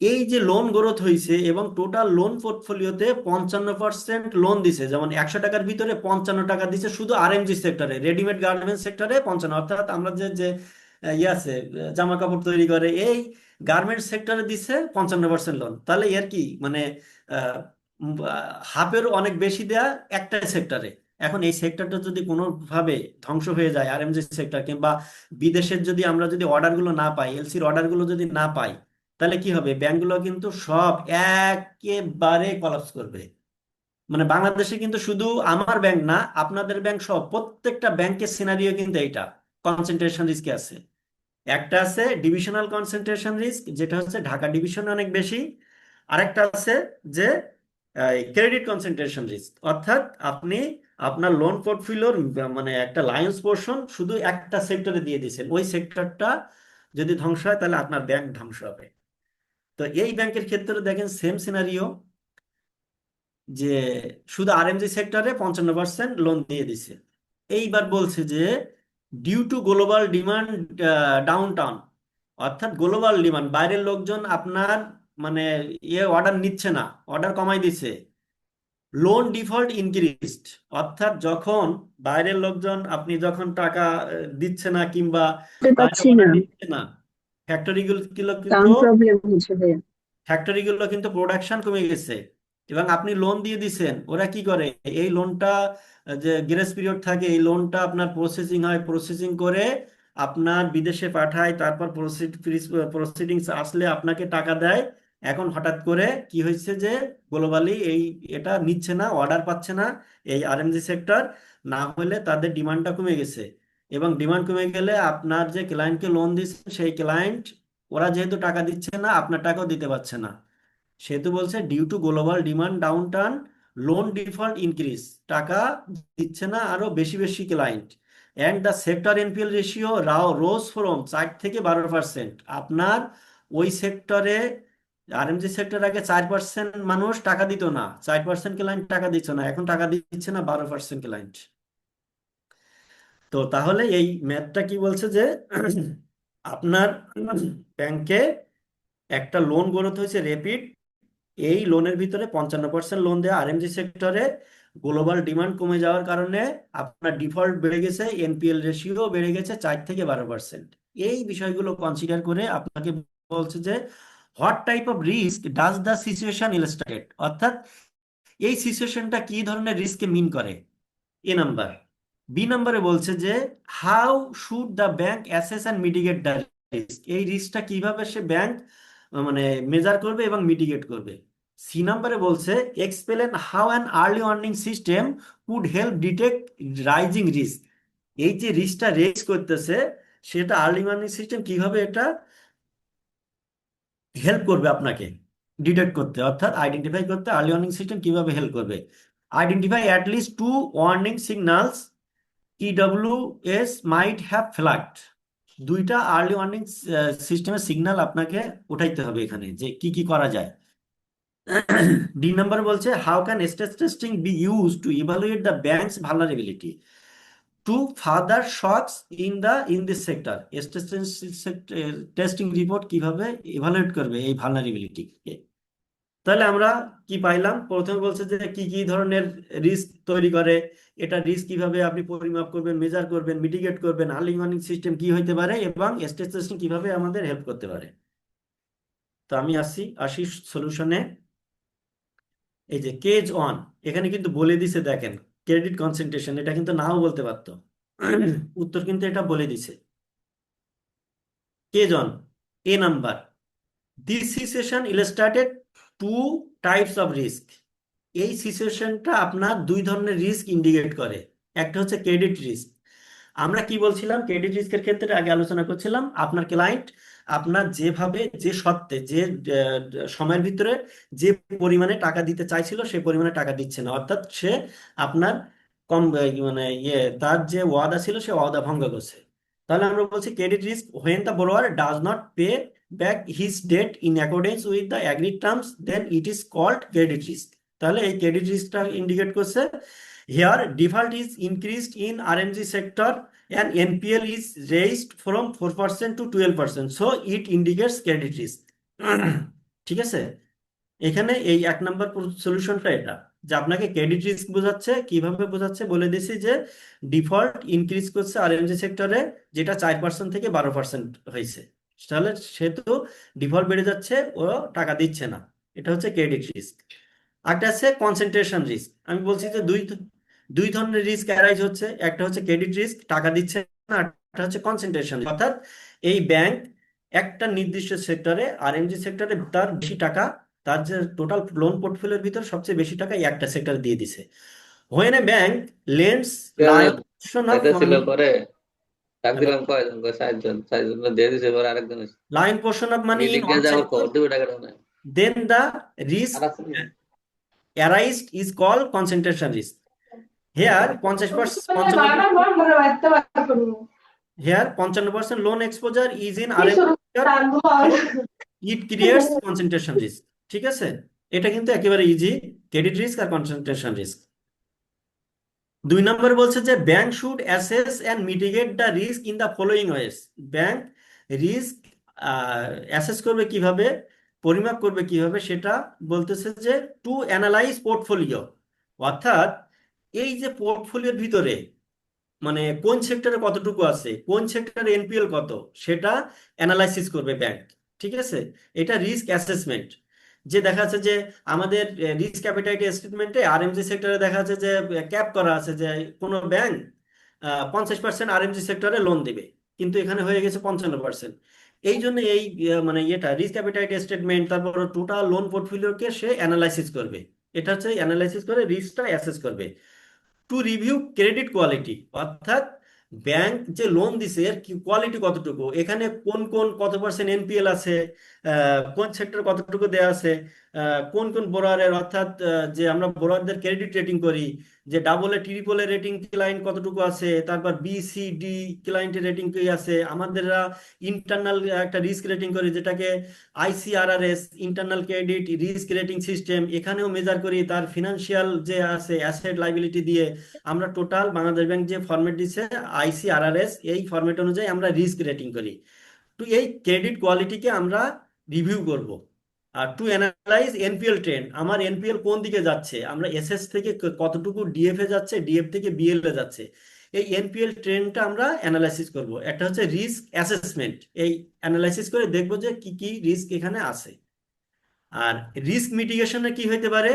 এই যে লোন গ্রোথ হয়েছে এবং টোটাল লোন পোর্টফোলিওতে 55% লোন দিছে, যেমন 100 টাকার ভিতরে 55 টাকা দিছে শুধু আরএমজি সেক্টরে, রেডিমেড গার্মেন্টস সেক্টরে 55, অর্থাৎ আমরা যে যে ইয়ে আছে, জামা কাপড় তৈরি করে, এই গার্মেন্টস সেক্টরে দিছে 55% লোন। তাহলে এর কি মানে হাফেরও অনেক বেশি দেয়া একটা সেক্টরে। এখন এই সেক্টরটা যদি কোনোভাবে ধ্বংস হয়ে যায়, আরএমজি সেক্টর, কিংবা বিদেশের যদি আমরা যদি অর্ডারগুলো না পাই, এলসির অর্ডারগুলো যদি না পাই, তাহলে কি হবে? ব্যাংকগুলো কিন্তু সব একেবারে কলাপস করবে। মানে বাংলাদেশে কিন্তু শুধু আমার ব্যাংক না, আপনাদের ব্যাংক সহ প্রত্যেকটা ব্যাংকের সিনারিও কিন্তু এইটা, কনসেন্ট্রেশন রিস্কে আছে। একটা আছে ডিভিশনাল কনসেন্ট্রেশন রিস্ক, যেটা হচ্ছে ঢাকা ডিভিশনে অনেক বেশি। আরেকটা আছে যে ক্রেডিট কনসেন্ট্রেশন রিস্ক, অর্থাৎ আপনি আপনার লোন পোর্টফোলিওর মানে একটা লায়ন্স পোর্শন শুধু একটা সেক্টরে দিয়ে দিয়েছেন, ওই সেক্টরটা যদি ধ্বংস হয় তাহলে আপনার ব্যাংক ধ্বংস হবে। তো এই ব্যাংকের ক্ষেত্রে দেখেন সেম সিনারিও, যে শুধু আরএমজি সেক্টরে 55% লোন দিয়ে দিছে। এইবার বলছে যে due to global demand downtown, অর্থাৎ গ্লোবাল ডিমান্ড, বাইরের লোকজন আপনার মানে অর্ডার নিচ্ছে না, অর্ডার কমাই দিছে। লোন ডিফল্ট ইনক্রিজড, অর্থাৎ যখন বাইরের লোকজন, আপনি যখন টাকা দিচ্ছে না, কিংবা বুঝতে বাইরে পারছি না, অর্ডার নিচ্ছে না, ফ্যাক্টরিগুলো কিন্তু সাউন্ড প্রবলেম হচ্ছে ভাইয়া। ফ্যাক্টরিগুলো কিন্তু প্রোডাকশন কমে গেছে, এবং আপনি লোন দিয়ে দিছেন। ওরা কি করে, এই লোনটা যে গ্রেস পিরিয়ড থাকে, এই লোনটা আপনার প্রসেসিং হয়, প্রসেসিং করে আপনার বিদেশে পাঠায়, তারপর প্রসিডিংস আসলে আপনাকে টাকা দেয়। এখন হঠাৎ করে কি হয়েছে যে গ্লোবালি এটা নিচ্ছে না, অর্ডার পাচ্ছে না এই আরএমজি সেক্টর, না হলে তাদের ডিমান্ডটা কমে গেছে। এবং ডিমান্ড কমে গেলে আপনার যে ক্লায়েন্টকে লোন দিচ্ছেন, সেই ক্লায়েন্ট, ওরা যেহেতু টাকা দিচ্ছে না, আপনার টাকাও দিতে পারছে না, সেহেতু বলছে due to global demand downturn, loan default increase, টাকা দিচ্ছে না আরো বেশি বেশি client, and the sector NPL ratio rose from 4 থেকে 12%। আপনার ওই সেক্টরে, আরএমজি সেক্টর আগে 4% মানুষ টাকা দিত না, 4% ক্লায়েন্ট টাকা দিচ্ছে না, এখন টাকা দিচ্ছে না 12% ক্লায়েন্ট। তো তাহলে এই ম্যাথটা কি বলছে যে আপনার ব্যাংকে একটা লোন গ্রোথ হয়েছে র্যাপিড, এই লোনের ভিতরে 55% লোন দেয়া আরএমজি সেক্টরে, গ্লোবাল ডিমান্ড কমে যাওয়ার কারণে আপনার ডিফল্ট বেড়ে গেছে, এনপিএল রেশিও বেড়ে গেছে 4 থেকে 12%। এই বিষয়গুলো কনসিডার করে আপনাকে বলছে যে what type of risk does the situation illustrate, অর্থাৎ এই সিচুয়েশনটা কি ধরনের রিস্ককে মিন করে। এ নাম্বার। বি নাম্বারে বলছে যে how should the bank assess and mitigate the risk, এই রিস্কটা কিভাবে সে ব্যাংক মানে মেজার করবে এবং মিটিগেট করবে। সি নাম্বারে বলছে explain how an early warning system could help detect rising risk, এই যে রিস্কটা রেজ করতেছে সেটা আর্লি ওয়ার্নিং সিস্টেম কিভাবে এটা হেল্প করবে আপনাকে ডিটেক্ট করতে, অর্থাৎ আইডেন্টিফাই করতে আর্লি ওয়ার্নিং সিস্টেম কিভাবে হেল্প করবে। Identify at least 2 warning signals EWS might have flagged, 2টা আর্লি ওয়ার্নিং সিস্টেমের সিগন্যাল আপনাকে উঠাইতে হবে এখানে যে কি কি করা যায়। ডি নাম্বার বলছে how can stress testing be use to evaluate the bank's vulnerability to further shocks in this sector, stress testing report কিভাবে ইভালুয়েট করবে এই ভালনারেবিলিটিকে। তাহলে আমরা কি পাইলাম, প্রথমে বলছে যে কি কি ধরনের রিস্ক তৈরি করে, এটা রিস্ক কিভাবে আপনি পরিমাপ করবেন, মেজার করবেন, মিটিগেট করবেন, আর্লি ওয়ার্নিং সিস্টেম কি হইতে পারে এবং স্ট্রেস টেস্টিং কিভাবে আমাদের হেল্প করতে পারে। তো আমি আসি সলিউশনে। এই যে কেজ অন, এখানে কিন্তু বলে দিছে, দেখেন ক্রেডিট কনসেন্ট্রেশন, এটা কিন্তু নাও বলতে পারতো, উত্তর কিন্তু এটা বলে দিছে। Cage on, A number, this situation illustrated 2 types of risk, এই সিচুয়েশনটা আপনার 2 ধরনের রিস্ক ইন্ডিকেট করে। একটা হচ্ছে ক্রেডিট রিস্ক। আমরা কি বলছিলাম, ক্রেডিট রিস্কের ক্ষেত্রে আগে আলোচনা করছিলাম, আপনার ক্লায়েন্ট আপনার যেভাবে যে শর্তে যে সময়ের ভিতরে যে পরিমাণে টাকা দিতে চাইছিল সে পরিমাণে টাকা দিচ্ছে না, অর্থাৎ সে আপনার কম মানে তার যে ওয়াদা ছিল সে ওয়াদা ভঙ্গ করছে। তাহলে আমরা বলছি credit risk when the borrower does not pay back his debt in accordance with the agreed terms then it is called credit risk. তাহলে এই ক্রেডিট রিস্কটা ইন্ডিকেট করছে here default is increased in RMG sector and NPL is raised from 4% to 12%, so it indicates credit risk। ঠিক আছে, এখানে এই 1 number সলিউশনটা এটা, যে আপনাকে ক্রেডিট রিস্ক বোঝাচ্ছে, কিভাবে বোঝাচ্ছে বলে দিছি যে ডিফল্ট ইনক্রিজ করছে আরএমজি সেক্টরে, যেটা 4% থেকে 12% হয়েছে, তাহলে সেহেতু ডিফল্ট বেড়ে যাচ্ছে, ও টাকা দিচ্ছে না, এটা হচ্ছে ক্রেডিট রিস্ক। একটা আছে কনসেন্ট্রেশন রিস্ক। আমি বলছি যে দুই ধরনের রিস্ক অ্যারাইজ হচ্ছে, একটা হচ্ছে ক্রেডিট রিস্ক, টাকা দিচ্ছে না, একটা হচ্ছে কনসেন্ট্রেশন, অর্থাৎ এই ব্যাংক একটা নির্দিষ্ট সেক্টরে আরএমজি সেক্টরে তার বেশি টাকা, তার যে টোটাল লোন পোর্টফোলিওর ভিতর সবচেয়ে বেশি টাকা এই একটা সেক্টর দিয়ে দিছে। When a bank lends lion portion of এটা ছিল মানি, পরে ডাক দিলাম কয়জন কয় 4 জন দিয়ে দিছে পরে আরেকজন এসে। Lion portion of money in meeting all এ যাওয়ার সেক্টর, খবর দেবে টাকাটা না দেন দ্য রিস্ক আর আছে না? arised is called concentration risk. Here 50%, here 55% loan exposure is in RMI sector, it creates concentration risk। ঠিক আছে, এটা কিন্তু একেবারে ইজি, ক্রেডিট রিস্ক আর কনসেন্ট্রেশন রিস্ক। 2 নম্বর বলছে যে bank should assess and mitigate the risk in the following ways, bank risk assess করবে কিভাবে, পরিমাপ করবে কিভাবে, সেটা বলতেছে যে টু অ্যানালাইজ পোর্টফোলিও, অর্থাৎ এই যে পোর্টফোলিওর ভিতরে মানে কোন সেক্টরে কতটুকু আছে, কোন সেক্টরে এনপিএল কত, সেটা অ্যানালাইসিস করবে ব্যাংক। ঠিক আছে, এটা রিস্ক অ্যাসেসমেন্ট। যে দেখা যাচ্ছে যে আমাদের রিস্ক অ্যাপিটাইট স্টেটমেন্টে আরএমজি সেক্টরে দেখা যাচ্ছে যে ক্যাপ করা আছে যে কোনো ব্যাংক 50% আরএমজি সেক্টরে লোন দেবে, কিন্তু এখানে হয়ে গেছে 55%। এই জন্য এই মানে এটা রিস্ক অ্যাপিটাইট স্টেটমেন্ট, তারপর টোটাল লোন পোর্টফোলিওকে সে অ্যানালাইসিস করবে, এটা হচ্ছে অ্যানালাইসিস করে রিস্কটা অ্যাসেস করবে। টু রিভিউ ক্রেডিট কোয়ালিটি, অর্থাৎ ব্যাংক যে লোন দিছে এর কোয়ালিটি কতটুকু, এখানে কোন কোন কত পার্সেন্ট এনপিএল আছে, কোন সেক্টর কতটুকু দেয়া আছে, কোন কোন বোরারের, অর্থাৎ যে আমরা বোরারদের ক্রেডিট রেটিং করি, যে double A triple A rating client কতটুকু আছে, তারপর বি সি ডি ক্লায়েন্টের রেটিং কি আছে, আমাদের ইন্টারনাল একটা রিস্ক রেটিং করি যেটাকে ICRRS internal credit risk rating system, এখানেও মেজার করি তার ফিনান্সিয়াল যে আছে অ্যাসেট লাইবিলিটি দিয়ে আমরা টোটাল বাংলাদেশ ব্যাংক যে ফরম্যাট দিচ্ছে ICRRS, এই ফরম্যাট অনুযায়ী আমরা রিস্ক রেটিং করি। তো এই ক্রেডিট কোয়ালিটিকে আমরা রিভিউ করব। আর টু অ্যানালাইজ এনপিএল ট্রেন্ড, আমার এনপিএল কোন দিকে যাচ্ছে, আমরা এসএস থেকে কতটুকু ডিএফ এ যাচ্ছে, ডিএফ থেকে বিএল এ যাচ্ছে, এই এনপিএল ট্রেন্ডটা আমরা অ্যানালাইসিস করব। একটা হচ্ছে রিস্ক অ্যাসেসমেন্ট, এই অ্যানালাইসিস করে দেখবো যে কি কি রিস্ক এখানে আছে। আর রিস্ক মিটিগেশনে কি হইতে পারে,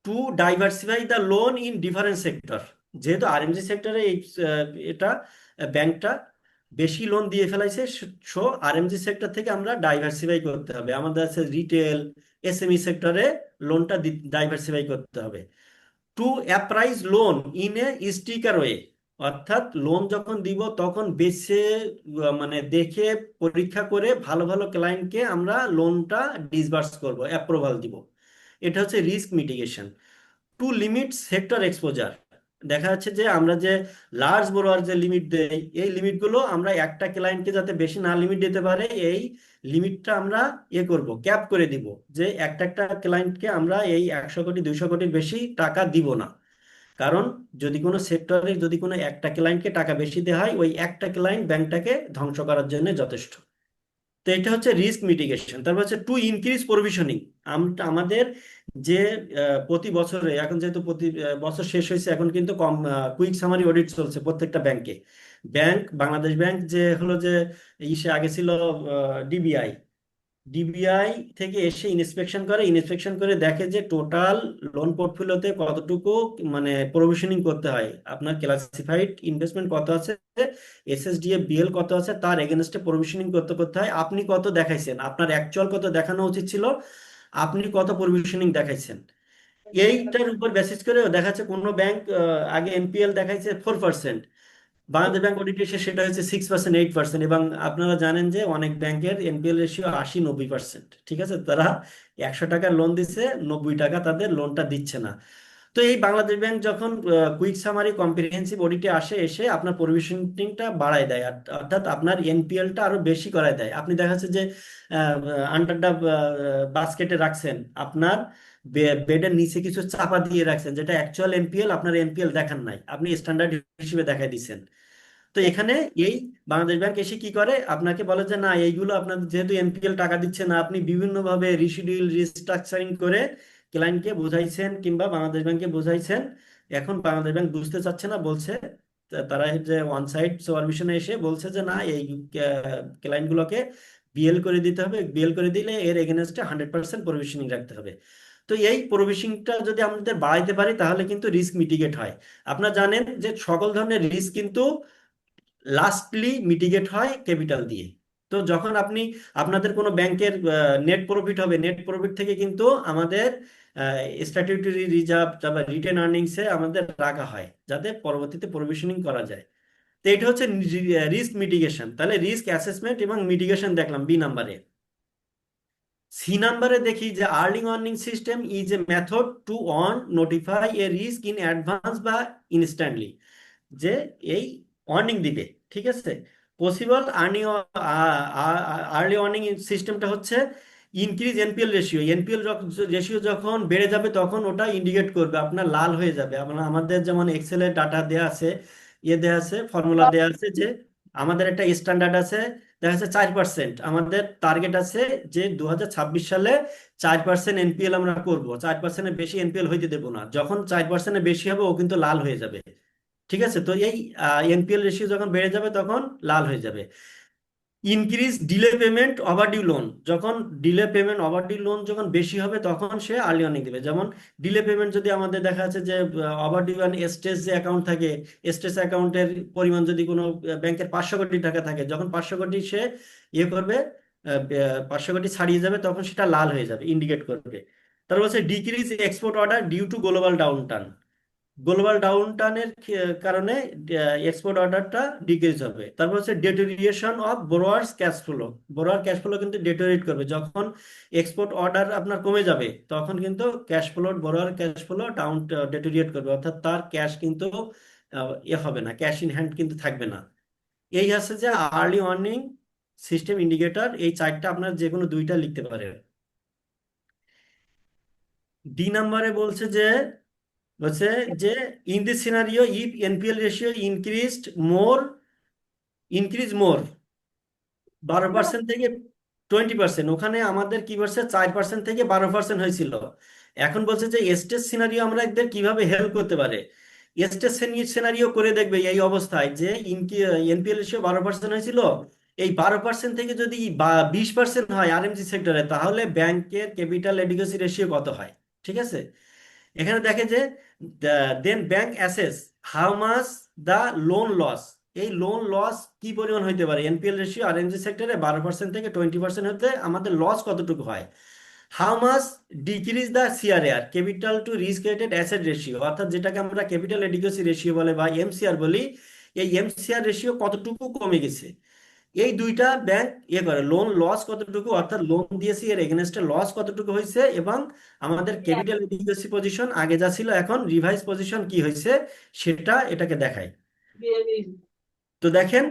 to diversify the loan in different sector. যেহেতু আরএমজি সেক্টরে এই এটা ব্যাংকটা বেশি লোন দিয়ে ফেলাইছে, সো আরএমজি সেক্টর থেকে আমরা ডাইভার্সিফাই করতে হবে, আমাদের আছে রিটেল এসএমই সেক্টরে লোনটা ডাইভার্সিফাই করতে হবে। To appraise loan in a stricter way, অর্থাৎ লোন যখন দিব তখন বেছে মানে দেখে পরীক্ষা করে ভালো ভালো ক্লায়েন্টকে আমরা লোনটা ডিসবার্স করব, অ্যাপ্রুভাল দিব। এটা হচ্ছে risk mitigation. To limit sector exposure, দেখা যাচ্ছে যে আমরা যে লার্জ বড়োয়ার যে লিমিট দেই, এই লিমিটগুলো আমরা একটা ক্লায়েন্টকে যাতে বেশি না লিমিট দিতে পারে, এই লিমিটটা আমরা করব, ক্যাপ করে দিব, যে একটা একটা ক্লায়েন্টকে আমরা এই 100 কোটি 200 কোটির বেশি টাকা দিব না। কারণ যদি কোনো সেক্টরে যদি কোনো একটা ক্লায়েন্টকে টাকা বেশি দেওয়া হয়, ওই একটা ক্লায়েন্ট ব্যাংকটাকে ধ্বংস করার জন্য যথেষ্ট। তো এটা হচ্ছে রিস্ক মিটিগেশন। তারপর হচ্ছে টু ইনক্রিজ প্রভিশনিং, আমাদের যে প্রতি বছরে, এখন যেহেতু প্রতি বছর শেষ হয়েছে, এখন কিন্তু কম কুইক সামারি অডিট চলছে প্রত্যেকটা ব্যাংকে। বাংলাদেশ ব্যাংক যে হলো যে ইসে আগে ছিল ডিবিআই, ডিবিআই থেকে এসে ইন্সপেকশন করে, ইন্সপেকশন করে দেখে যে টোটাল লোন পোর্টফোলিওতে কতটুকু মানে প্রভিশনিং করতে হয়, আপনার ক্লাসিফাইড ইনভেস্টমেন্ট কত আছে, এসএসডিএফ বিএল কত আছে, তার এগেনস্টে প্রভিশনিং করতে করতে হয়। আপনি কত দেখাইছেন, আপনার অ্যাকচুয়াল কত দেখানো উচিত ছিল, আপনি কত প্রভিশনিং দেখাইছেন, এইটার উপর বেসিস করে দেখা যাচ্ছে কোনো ব্যাংক আগে এনপিএল দেখাইছে 4%, বাংলাদেশ ব্যাংক অডিট এসে সেটা হচ্ছে 6%, 8%। এবং আপনারা জানেন যে অনেক ব্যাংকের এনপিএল রেশিও 80-90%। ঠিক আছে, তারা 100 টাকার লোন দিচ্ছে, 90 টাকা তাদের লোনটা দিচ্ছে না। তো এই বাংলাদেশ ব্যাংক যখন কুইক সামারি কম্প্রিহেন্সিভ অডিটে আসে, এসে আপনার প্রভিশনিংটা বাড়ায় দেয়, অর্থাৎ আপনার এনপিএলটা আরো বেশি করায় দেয়। আপনি দেখা যাচ্ছে যে আন্ডার দ্য বাস্কেটে রাখছেন, আপনার বেডের নিচে কিছু চাপা দিয়ে রাখছেন, যেটা অ্যাকচুয়াল এনপিএল, আপনার এনপিএল দেখান নাই, আপনি স্ট্যান্ডার্ড হিসেবে দেখাই দিচ্ছেন। তো এখানে এই বাংলাদেশ ব্যাংক এসে কি করে, আপনাকে বলে যে না, এইগুলো আপনার যেহেতু এনপিএল টাকা দিচ্ছে না, আপনি বিভিন্নভাবে রিশিডিউল রিস্ট্রাকচারিং করে ক্লায়েন্টকে বুঝাইছেন কিংবা বাংলাদেশ ব্যাংকে বুঝাইছেন, এখন বাংলাদেশ ব্যাংক বুঝতে চাচ্ছে না, বলছে তারা যে ওয়ান সাইড সুপারভিশনে এসে বলছে যে না, এই ক্লায়েন্টগুলোকে বিএল করে দিতে হবে, বিএল করে দিলে এর এগেনস্টে 100% প্রভিশনিং রাখতে হবে। তো এই প্রভিশনিংটা যদি আমাদের বাড়াইতে পারি, তাহলে কিন্তু রিস্ক মিটিগেট হয়। আপনারা জানেন যে সকল ধরনের রিস্ক কিন্তু লাস্টলি মিটিগেট হয় ক্যাপিটাল দিয়ে। তো যখন আপনাদের কোনো ব্যাংকের নেট প্রফিট হবে, নেট প্রফিট থেকে কিন্তু আমাদের স্ট্যাটিউটরি রিজার্ভ বা রিটেন আর্নিংসে আমাদের রাখা হয়, যাতে পরবর্তীতে প্রভিশনিং করা যায়। তো এটা হচ্ছে রিস্ক মিটিগেশন। তাহলে রিস্ক অ্যাসেসমেন্ট এবং মিটিগেশন দেখলাম বি নাম্বারে। সি নাম্বারে দেখি যে early warning system is a method to warn notify a risk in advance বা ইনস্ট্যান্টলি, যে এই ওয়ার্নিং দিবে। ঠিক আছে, পসিবল আর্লি ওয়ার্নিং সিস্টেমটা হচ্ছে increase NPL ratio, NPL ratio যখন বেড়ে যাবে তখন ওটা ইন্ডিকেট করবে, আপনার লাল হয়ে যাবে। আমাদের যেমন এক্সেলের ডাটা দেয়া আছে, দেয়া আছে, ফর্মুলা দেয়া আছে, যে আমাদের একটা স্ট্যান্ডার্ড আছে, দেখা যাচ্ছে 4%, আমাদের টার্গেট আছে যে 2026 সালে 4% এনপিএল আমরা করব, 4%-এর বেশি এনপিএল হইতে দেবো না। যখন 4%-এর বেশি হবে, ও কিন্তু লাল হয়ে যাবে। ঠিক আছে, তো এই এনপিএল রেশিও যখন বেড়ে যাবে তখন লাল হয়ে যাবে। Increase delay payment overdue loan, যখন ডিলে পেমেন্ট ওভারডিউ লোন যখন বেশি হবে, তখন সে আর্লি ওয়ার্নিং দিবে। যেমন ডিলে পেমেন্ট যদি আমাদের দেখা যাচ্ছে যে ওভারডিউ স্টেজ যে অ্যাকাউন্ট থাকে, স্টেজ অ্যাকাউন্টের পরিমাণ যদি কোনো ব্যাংকের 500 কোটি টাকা থাকে, যখন 500 কোটি সে করবে, 500 কোটি ছাড়িয়ে যাবে, তখন সেটা লাল হয়ে যাবে, ইন্ডিকেট করবে। তারপর হচ্ছে decrease export order due to global downturn, global ডাউনটার্নের কারণে এক্সপোর্ট অর্ডারটা ডিক্রিজ হবে। তারপর হচ্ছে deterioration of borrowers cash flow, borrower cash flow কিন্তু ডেটোরিয়েট করবে, যখন এক্সপোর্ট অর্ডার আপনার কমে যাবে, তখন কিন্তু cash flow, borrower cash flow deteriorate করবে, অর্থাৎ তার ক্যাশ কিন্তু হবে না, ক্যাশ ইন হ্যান্ড কিন্তু থাকবে না। এই আছে যে আর্লি ওয়ার্নিং সিস্টেম ইন্ডিকেটর, এই চারটা আপনার যে কোনো দুইটা লিখতে পারে। ডি নাম্বারে বলছে যে in this scenario if NPL ratio increase more 12% থেকে 20%, ওখানে আমাদের কি বলছে 4% থেকে 12% হয়েছিল। এখন বলছে যে স্টেজ সিনারিও আমরা এদের কিভাবে হেল্প করতে পারে। স্টেজ সিনারিও করে দেখবে এই অবস্থায় যে এনপিএল রেশিও 12% হয়েছিল, এই 12% থেকে যদি 20% হয় আরএমজি সেক্টরে, তাহলে ব্যাংকের ক্যাপিটাল এডিকুয়েসি রেশিও কত হয়। ঠিক আছে, এখানে দেখে যে then bank assess how much the loan loss, এই লোন লস কি পরিমাণ হইতে পারে। এনপিএল রেশিও আরএমজি সেক্টরে 12% থেকে 20% হতে আমাদের লস কতটুকু হয়। How much decrease the CRR, capital two risk rated asset ratio, অর্থাৎ যেটাকে আমরা ক্যাপিটাল এডিকুয়েসি রেশিও বলে বা এমসিআর বলি, এই এমসিআর রেশিও কতটুকু কমে গেছে। এই দুইটা ব্যাংক করে লোন লস কতটুকু, অর্থাৎ লোন দিয়েছি এর এগেনস্টে লস কতটুকু হয়েছে, এবং আমাদের ক্যাপিটাল এডিকুয়েসি পজিশন আগে যা ছিল এখন রিভাইজ পজিশন কি হয়েছে সেটা এটাকে দেখায়। তো দেখেন,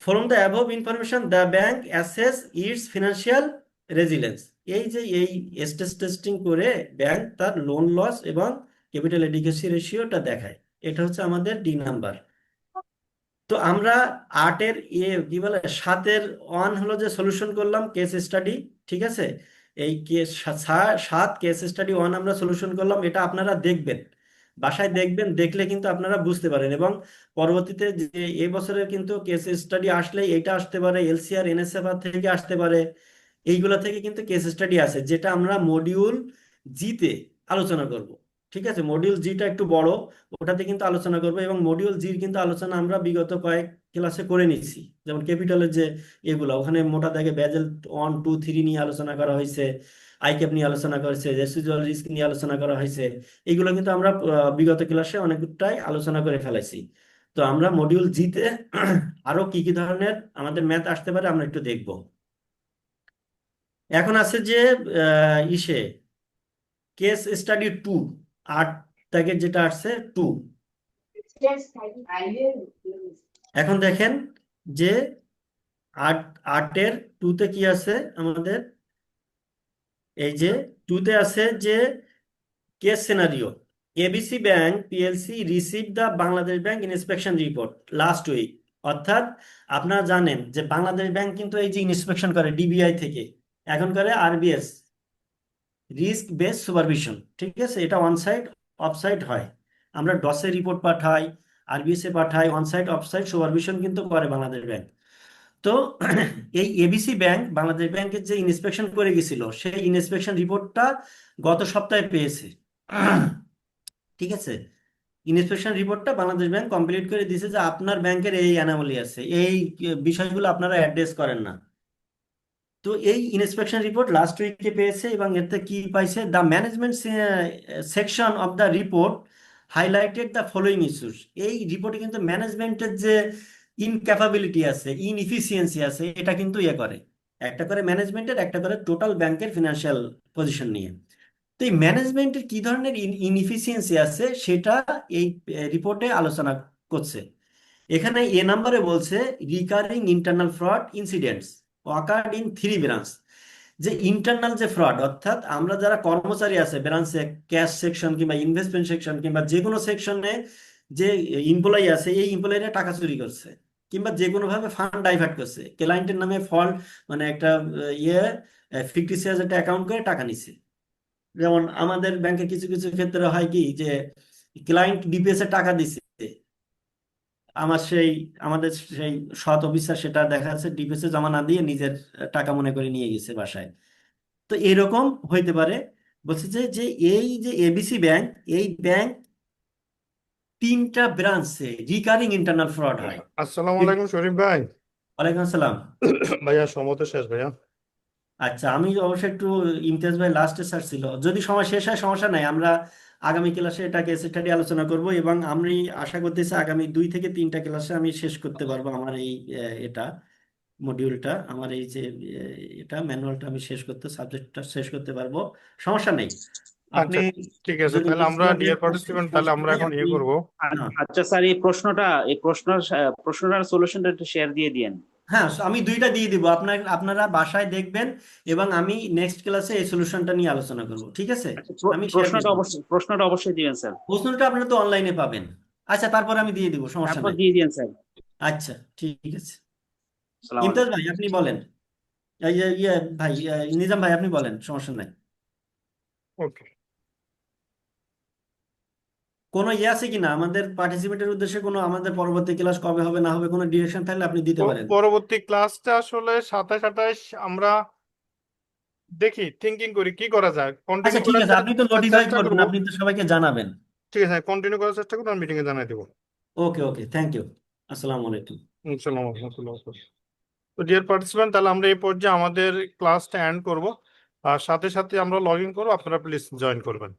from the above information the bank assess its financial resilience, এই যে এই স্ট্রেস টেস্টিং করে ব্যাংক তার লোন লস এবং ক্যাপিটাল এডিকুয়েসি রেশিওটা দেখায়। এটা হচ্ছে আমাদের ডি নাম্বার। তো আমরা 8-এর কি বলে 7-এর 1 হলো যে সলিউশন করলাম কেস স্টাডি। ঠিক আছে, এই কেস 7 কেস স্টাডি 1 আমরা সলিউশন করলাম, এটা আপনারা দেখবেন, বাসায় দেখবেন, দেখলে কিন্তু আপনারা বুঝতে পারেন। এবং পরবর্তীতে যে এই বছরের কিন্তু কেস স্টাডি আসলে এটা আসতে পারে, এলসিআর এনএসএফআর থেকে আসতে পারে, এইগুলা থেকে কিন্তু কেস স্টাডি আছে, যেটা আমরা মডিউল জিতে আলোচনা করব। ঠিক আছে, মডিউল জিটা একটু বড়, ওটাতে কিন্তু আলোচনা করবো। এবং মডিউল জির কিন্তু আলোচনা আমরা বিগত কয়েক ক্লাসে করে নিচ্ছি, যেমন ক্যাপিটালের যে এগুলো, ওখানে মোটা দাগে ব্যাজেল 1, 2, 3 নিয়ে আলোচনা করা হয়েছে, আইক্যাপ নিয়ে আলোচনা করা হয়েছে, রেসিডুয়াল রিস্ক নিয়ে আলোচনা করা হয়েছে। এইগুলো কিন্তু আমরা বিগত ক্লাসে অনেকটাই আলোচনা করে ফেলাইছি। তো আমরা মডিউল জিতে আরো কি কি ধরনের আমাদের ম্যাথ আসতে পারে আমরা একটু দেখব। এখন আছে যে ইসে কেস স্টাডি 2, 8 দাগের যেটা আসছে 2। এখন দেখেন যে 8-এর 2-তে কি আছে আমাদের, এই যে 2-তে আছে যে case scenario, ABC bank PLC receive the Bangladesh bank inspection report last week. অর্থাৎ আপনারা জানেন যে বাংলাদেশ ব্যাংক কিন্তু এই যে ইন্সপেকশন করে ডিবিআই থেকে, এখন করে আরবিএস, রিস্ক বেস সুপারভিশন। ঠিক আছে, এটা অন সাইট অফ সাইট হয়, আমরা ডসে রিপোর্ট পাঠাই, আরবিএস এ পাঠাই, on site off site supervision কিন্তু করে বাংলাদেশ ব্যাংক। তো এই এবিসি ব্যাংক বাংলাদেশ ব্যাংকের যে ইন্সপেকশন করে গেছিল, সেই ইন্সপেকশন রিপোর্টটা গত সপ্তাহে পেয়েছে। ঠিক আছে, ইন্সপেকশন রিপোর্টটা বাংলাদেশ ব্যাংক কমপ্লিট করে দিয়েছে যে আপনার ব্যাংকের এই অ্যানোমালি আছে, এই বিষয়গুলো আপনারা অ্যাড্রেস করেন না। তো এই ইন্সপেকশন রিপোর্ট লাস্ট উইকে পেয়েছে, এবং এতে কি পাইছে, the management section of the report highlighted the following issues. এই রিপোর্টে কিন্তু ম্যানেজমেন্টের যে ইনক্যাপাবিলিটি আছে, ইনএফিসিয়েন্সি আছে, এটা কিন্তু করে, একটা করে ম্যানেজমেন্টের, একটা করে টোটাল ব্যাংকের ফিনান্সিয়াল পজিশন নিয়ে। তো এই ম্যানেজমেন্টের কি ধরনের ইনএফিসিয়েন্সি আছে সেটা এই রিপোর্টে আলোচনা করছে। এখানে এ নাম্বারে বলছে recurring internal fraud incidents occurred in 3 branch, যে ইন্টারনাল যে ফ্রড, অর্থাৎ আমরা যারা কর্মচারী আছে ব্রাঞ্চে, ক্যাশ সেকশন কিংবা ইনভেস্টমেন্ট সেকশন কিংবা যে কোনো সেকশনে যে এমপ্লয়ি আছে, এই এমপ্লয়িরা টাকা চুরি করছে কিংবা যে কোনো ভাবে ফান্ড ডাইভার্ট করছে, ক্লায়েন্টের নামে ফল্ট মানে একটা ফিকটিসিয়াস একটা অ্যাকাউন্ট করে টাকা নিছে। যেমন আমাদের ব্যাংকে কিছু কিছু ক্ষেত্রে হয় কি যে ক্লায়েন্ট ডিপিএস এ টাকা দিছে, আমাদের সেই সৎ অফিসার সেটা দেখা যাচ্ছে ডিপিএস এ জমা না দিয়ে নিজের টাকা মনে করে নিয়ে গেছে বাসায়। তো এরকম হইতে পারে। বলছে যে যে এই যে এবিসি ব্যাংক, এই ব্যাংক 3টা ব্রাঞ্চে রিকারিং ইন্টারনাল ফ্রড হয়। আসসালামু আলাইকুম শরীফ ভাই। ওয়ালাইকুম আসসালাম। ভাইয়া সময় তো শেষ ভাইয়া। আচ্ছা, আমি অবশ্যই একটু ইমতিয়াজ ভাই লাস্টে স্যার ছিল, যদি সময় শেষ হয় সমস্যা নাই, আমরা আগামী ক্লাসে এটা কেস স্টাডি আলোচনা করব, এবং আমি আশা করতেছি আগামী 2 থেকে 3টা ক্লাসে আমি শেষ করতে পারবো আমার এই এটা মডিউলটা, আমার এই যে এটা ম্যানুয়ালটা আমি শেষ করতে, সাবজেক্টটা শেষ করতে পারবো, সমস্যা নেই। আপনি আচ্ছা ঠিক আছে, যদি তাহলে আমরা বুঝতে ডিয়ার পারেন পার্টিসিপেন্ট, তাহলে আমরা এখন আপনি করব। হ্যাঁ। আচ্ছা স্যার, এই প্রশ্নটার সলিউশনটা একটু শেয়ার দিয়ে দিয়েন। হ্যাঁ, আমি 2টা দিয়ে দিব, আপনারা বাসায় দেখবেন, এবং আমি নেক্সট ক্লাসে এই সলিউশনটা নিয়ে আলোচনা করব। ঠিক আছে, আচ্ছা, আমি শেয়ার প্রশ্নটা অবশ্যই দিবেন স্যার। প্রশ্নটা আপনারা তো অনলাইনে পাবেন। আচ্ছা, তারপর আমি দিয়ে দিব, সমস্যা তারপর নাই। দিয়ে দিয়েন স্যার। আচ্ছা ঠিক আছে, আসসালামু ইমতাজ আলাইকুম। ভাই আপনি বলেন। ভাই নিজাম ভাই আপনি বলেন, সমস্যা নাই। ওকে। কোনো আছে কিনা আমাদের পার্টিসিপেটের উদ্দেশ্যে, কোনো আমাদের পরবর্তী ক্লাস কবে হবে না হবে কোনো ডিরেকশন থাকলে আপনি দিতে পারেন। পরবর্তী ক্লাসটা আসলে 27-28 আমরা দেখি, থিঙ্কিং করি কি করা যায়, আচ্ছা কন্টিনিউ ঠিক করার আছে, আপনি তো নোটিফাই চেষ্টা করবেন, করবো। আপনি তো সবাইকে জানাবেন। ঠিক আছে, কন্টিনিউ করার চেষ্টা করবো, মিটিং এ জানাই দেবো। ওকে ওকে, থ্যাংক ইউ। আসসালামু আলাইকুম। আসসালামু আলাইকুম। তো ডিয়ার পার্টিসিপেন্ট, তাহলে আমরা এই পর্যায়ে আমাদের ক্লাসটা এন্ড করব, আর সাথে সাথে আমরা লগ ইন করবো, আপনারা প্লিজ জয়েন করবেন।